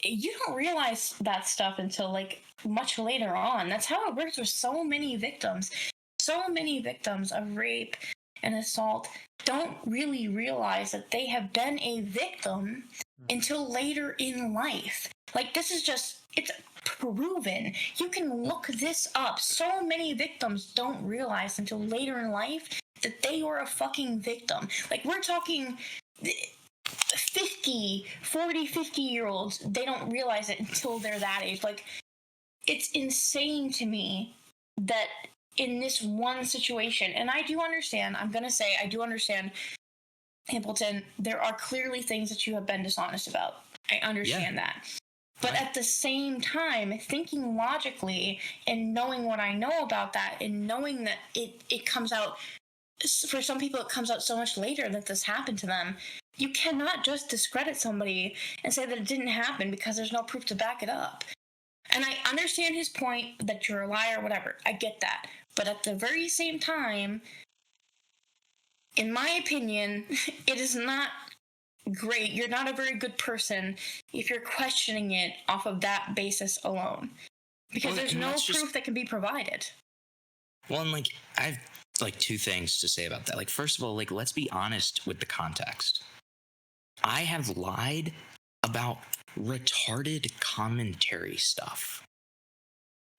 you don't realize that stuff until like much later on. That's how it works with so many victims. So many victims of rape and assault don't really realize that they have been a victim until later in life. Like, this is just, it's proven. You can look this up. So many victims don't realize until later in life that they were a fucking victim. Like, we're talking 50-year-olds, they don't realize it until they're that age. Like, it's insane to me that in this one situation, and I do understand, I'm going to say, I do understand, Himpleton, there are clearly things that you have been dishonest about. I understand that. But at the same time, thinking logically and knowing what I know about that and knowing that it comes out, for some people, it comes out so much later that this happened to them. You cannot just discredit somebody and say that it didn't happen because there's no proof to back it up. And I understand his point that you're a liar, whatever. I get that. But at the very same time, in my opinion, it is not great. You're not a very good person if you're questioning it off of that basis alone. Because there's no proof that can be provided. Well, and like, I've like two things to say about that. Like, first of all, like, let's be honest with the context. I have lied about retarded commentary stuff.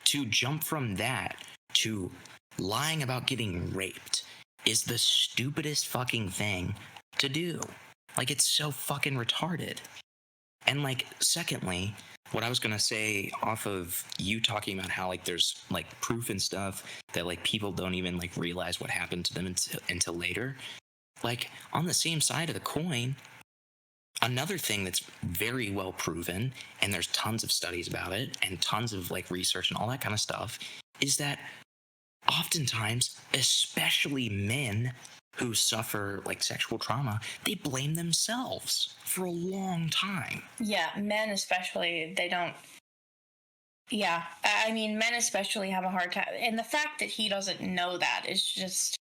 To jump from that to lying about getting raped is the stupidest fucking thing to do. Like, it's so fucking retarded. And like, secondly, what I was gonna say off of you talking about how like there's like proof and stuff that like people don't even like realize what happened to them until later. Like, on the same side of the coin, another thing that's very well proven, and there's tons of studies about it and tons of like research and all that kind of stuff, is that oftentimes, especially men who suffer like sexual trauma, they blame themselves for a long time. Yeah, men especially, they don't. Yeah, I mean, men especially have a hard time. And the fact that he doesn't know that is just.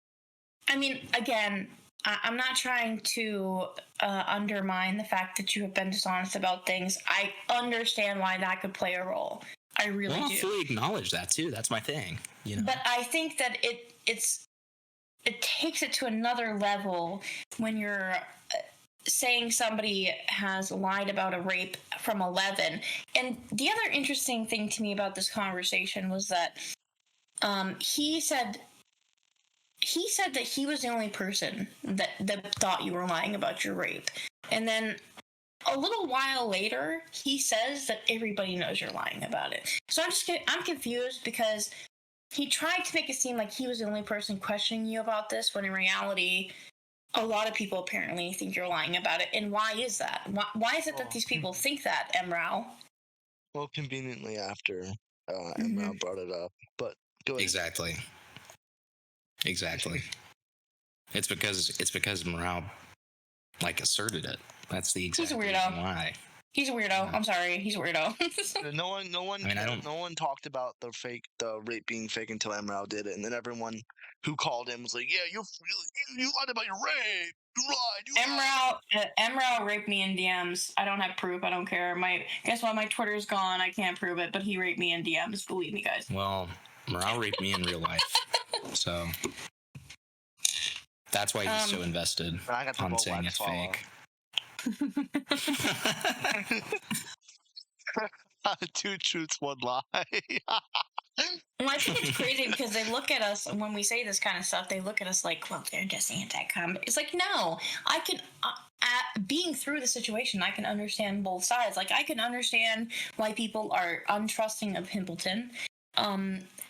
I mean, again, I'm not trying to undermine the fact that you have been dishonest about things. I understand why that could play a role. I really do. I'll fully acknowledge that too. That's my thing. You know? But I think that it takes it to another level when you're saying somebody has lied about a rape from 11. And the other interesting thing to me about this conversation was that he said that he was the only person that thought you were lying about your rape. And then a little while later, he says that everybody knows you're lying about it. So I'm confused because he tried to make it seem like he was the only person questioning you about this, when in reality, a lot of people apparently think you're lying about it. And why is that? Why is it that these people think that, Emrao? Well, conveniently after Emrao brought it up. But go ahead. Exactly. It's because Morale like asserted it. That's the exact reason why. He's a weirdo. I'm sorry. He's a weirdo. No one talked about the rape being fake until Emrao did it, and then everyone who called him was like, "Yeah, you lied about your rape. You lied." Emrao raped me in DMs. I don't have proof. I don't care. Guess what? My Twitter's gone. I can't prove it, but he raped me in DMs. Believe me, guys. Well, Morale raped me in real life, so that's why he's so invested on saying it's fake. Two truths, one lie. Well, I think it's crazy because they look at us when we say this kind of stuff. They look at us like, well, they're just anti-comedy. It's like, no, I can, being through the situation, I can understand both sides. Like, I can understand why people are untrusting of Himpleton,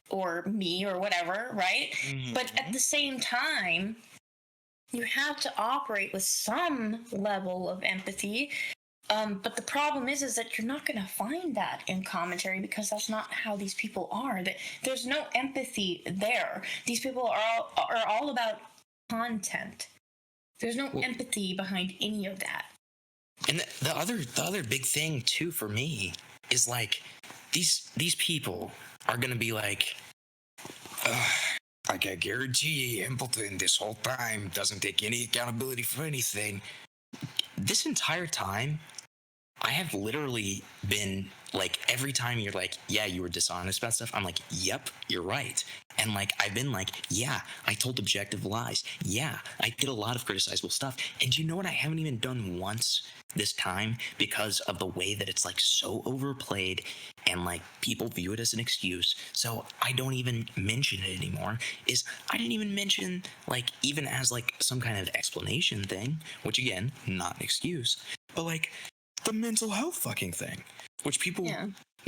or me or whatever, right? Mm-hmm. But at the same time, you have to operate with some level of empathy. But the problem is that you're not going to find that in commentary because that's not how these people are. There's no empathy there. These people are all about content. There's no empathy behind any of that. And the other big thing too for me is like these people are going to be like, I can guarantee you, Himpleton this whole time doesn't take any accountability for anything. This entire time, I have literally been like, every time you're like, yeah, you were dishonest about stuff, I'm like, yep, you're right. And like, I've been like, yeah, I told objective lies. Yeah, I did a lot of criticizable stuff. And you know what I haven't even done once this time, because of the way that it's like so overplayed and like people view it as an excuse. So I don't even mention it anymore. Is I didn't even mention, like, even as like some kind of explanation thing, which again, not an excuse, but like the mental health fucking thing, which people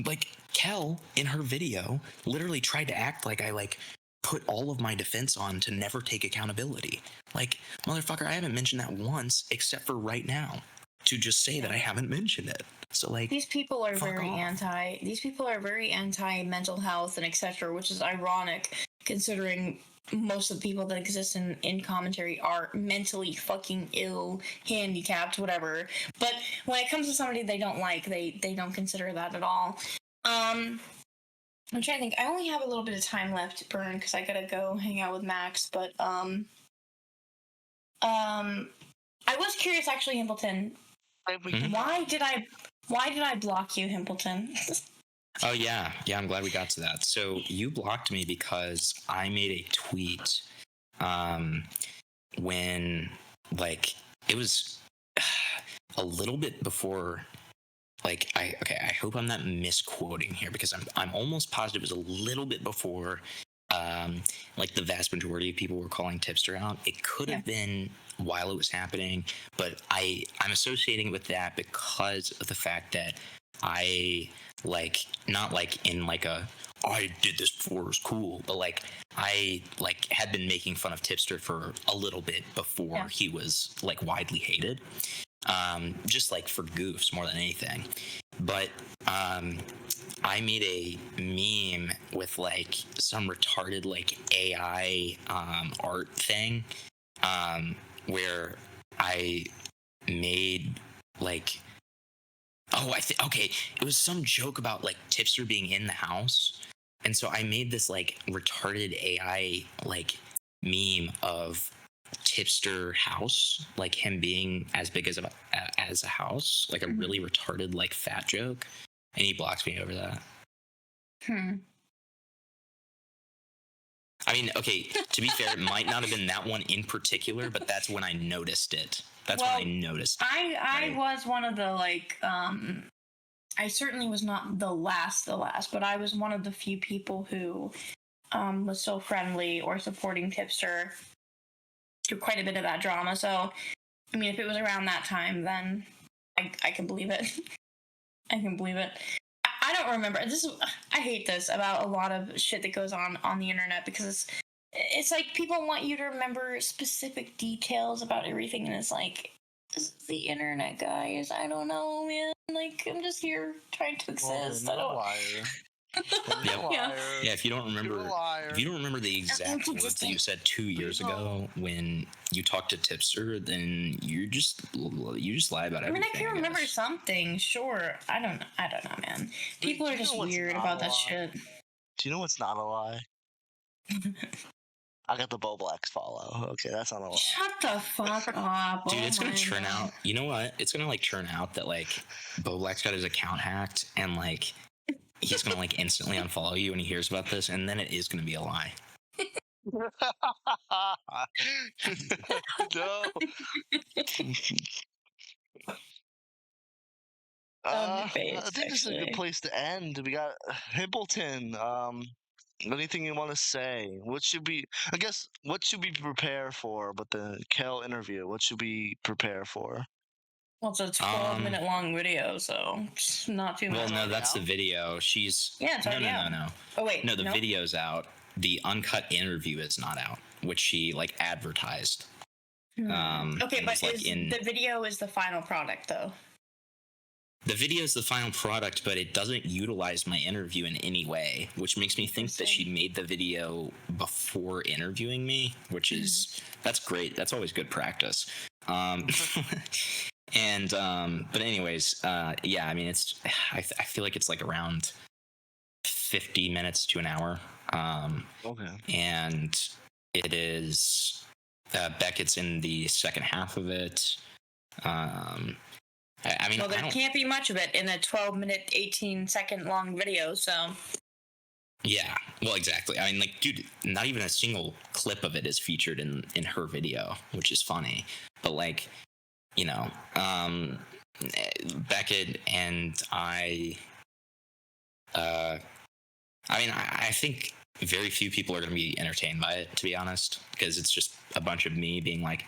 like Kel in her video literally tried to act like I like put all of my defense on to never take accountability. Like, motherfucker, I haven't mentioned that once except for right now to just say that I haven't mentioned it. So like, these people are very anti mental health and etc., which is ironic considering most of the people that exist in commentary are mentally fucking ill, handicapped, whatever. But when it comes to somebody they don't like, they don't consider that at all. I'm trying to think. I only have a little bit of time left to burn because I gotta go hang out with Max. But I was curious actually, Himpleton. Mm-hmm. Why did I block you, Himpleton? Oh yeah, I'm glad we got to that. So you blocked me because I made a tweet when, like, it was a little bit before, like, I hope I'm not misquoting here, because I'm almost positive it was a little bit before like the vast majority of people were calling Tipster out. It could have been while it was happening, but I'm associating it with that because of the fact that I, like, not like in like a I did this before, it was cool, but like I like had been making fun of Tipster for a little bit before he was like widely hated, just like for goofs more than anything. But I made a meme with like some retarded like AI art thing, where I made like, okay, it was some joke about like Tipster being in the house, and so I made this like retarded AI like meme of Tipster house, like him being as big as a house, like a really retarded like fat joke, and he blocks me over that. I mean, okay, to be fair, it might not have been that one in particular, but that's when I noticed it. That's when I noticed. I was one of the like I certainly was not the last, but I was one of the few people who was so friendly or supporting Tipster through quite a bit of that drama. So, I mean, if it was around that time, then I can believe it. I can believe it. I don't remember. I hate this about a lot of shit that goes on the internet, because it's like people want you to remember specific details about everything, and it's like, this is the internet, guys. I don't know, man. Like, I'm just here trying to exist. I don't. Yeah, if you don't remember the exact words that you said 2 years ago when you talked to Tipster, then you just lie about everything. I mean, I can remember something, sure. I don't know, man. People are just weird about that shit. Do you know what's not a lie? I got the Bo Blacks follow. Okay, that's not a lie. Shut the fuck up. Dude, it's gonna churn out. You know what? It's gonna like churn out that like Bo Black's got his account hacked, and like he's gonna like instantly unfollow you when he hears about this, and then it is gonna be a lie. No. I think this is a good place to end. We got Himpleton. Anything you want to say? What should we prepare for with the Kel interview? What should we prepare for? Well, it's a 12-minute long video, so it's not too much. Well, no, that's the video. She's no. Oh wait, no, the video's out. The uncut interview is not out, which she like advertised. Okay, but the video is the final product, though? The video is the final product, but it doesn't utilize my interview in any way, which makes me think that she made the video before interviewing me, which is that's great. That's always good practice. And but anyways, yeah, I mean, it's I feel like it's like around 50 minutes to an hour. Okay. And it is Beckett's in the second half of it. I mean, well, there can't be much of it in a 12-minute, 18-second long video, so. Yeah, well, exactly. I mean, like, dude, not even a single clip of it is featured in her video, which is funny. But, like, you know, Beckett and I mean, I think very few people are going to be entertained by it, to be honest, because it's just a bunch of me being like,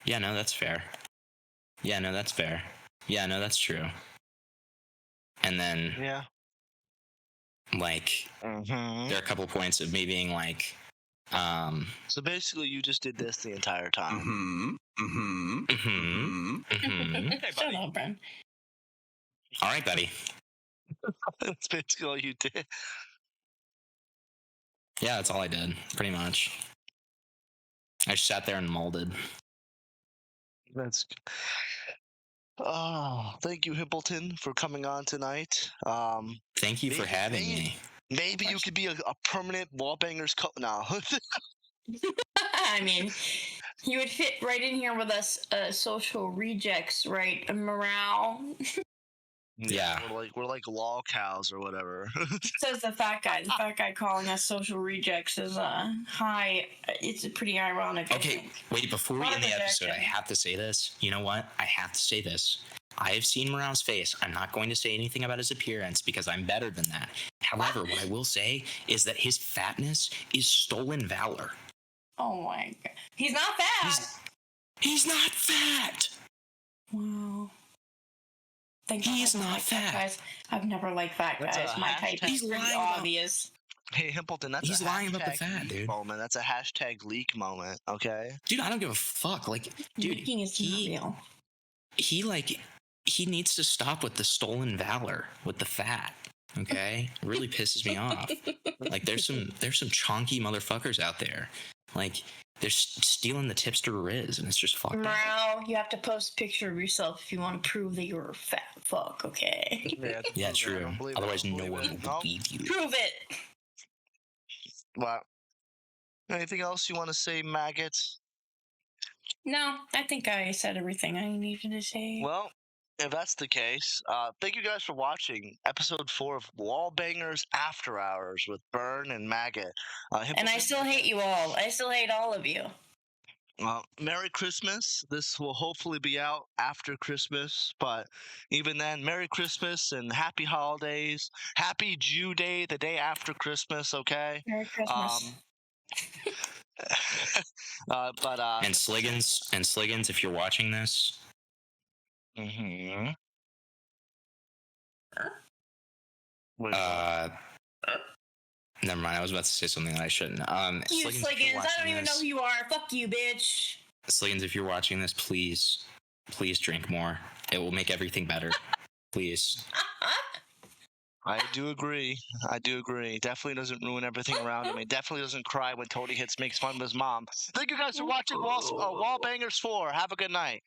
yeah, no, that's fair. Yeah, no, that's fair. Yeah, no, that's true. And then, Yeah. like, there are a couple points of me being like, So basically, you just did this the entire time. Shut up, Bren. All right, buddy. That's basically all you did. Yeah, that's all I did, pretty much. I just sat there and molded. That's. Oh, thank you, Himpleton, for coming on tonight. Thank you for having me. Maybe you could be a permanent WallBangers No. I mean, he would fit right in here with us, social rejects, right? Morale. Yeah. We're like law cows or whatever. Says the fat guy. The fat guy calling us social rejects is high. It's pretty ironic. Okay, wait. Before we end the episode, I have to say this. You know what? I have to say this. I have seen Morale's face. I'm not going to say anything about his appearance because I'm better than that. However, what I will say is that his fatness is stolen valor. Oh my god. He's not fat. He's not fat. Wow. He's not fat. Guys. I've never liked fat guys. My type is pretty obvious. Hey, Himpleton, that's he's lying about the fat, dude. Moment. That's a hashtag leak moment, okay? Dude, I don't give a fuck. Like, dude, Leaking is not real. He needs to stop with the stolen valor with the fat. Okay, it really pisses me off. Like, there's some chonky motherfuckers out there. Like, they're stealing the tipster Riz, and it's just fucked up. Now you have to post a picture of yourself if you want to prove that you're a fat fuck. Okay. Yeah, true. Otherwise, no one will believe you. Prove it. Wow. Anything else you want to say, maggots? No, I think I said everything I needed to say. Well, if that's the case, thank you guys for watching episode 4 of WallBangers AfterHours with Burn and Maggot. And I still hate you all. I still hate all of you. Merry Christmas. This will hopefully be out after Christmas, but even then, Merry Christmas and Happy Holidays. Happy Jew Day, the day after Christmas, okay? Merry Christmas. And Sliggins, if you're watching this. Mm-hmm. Never mind. I was about to say something that I shouldn't. You Sliggins, I don't even know who you are. Fuck you, bitch. Sliggins, if you're watching this, please drink more. It will make everything better. Please. I do agree. Definitely doesn't ruin everything around him. He definitely doesn't cry when Tony makes fun of his mom. Thank you guys for watching WallBangers 4. Have a good night.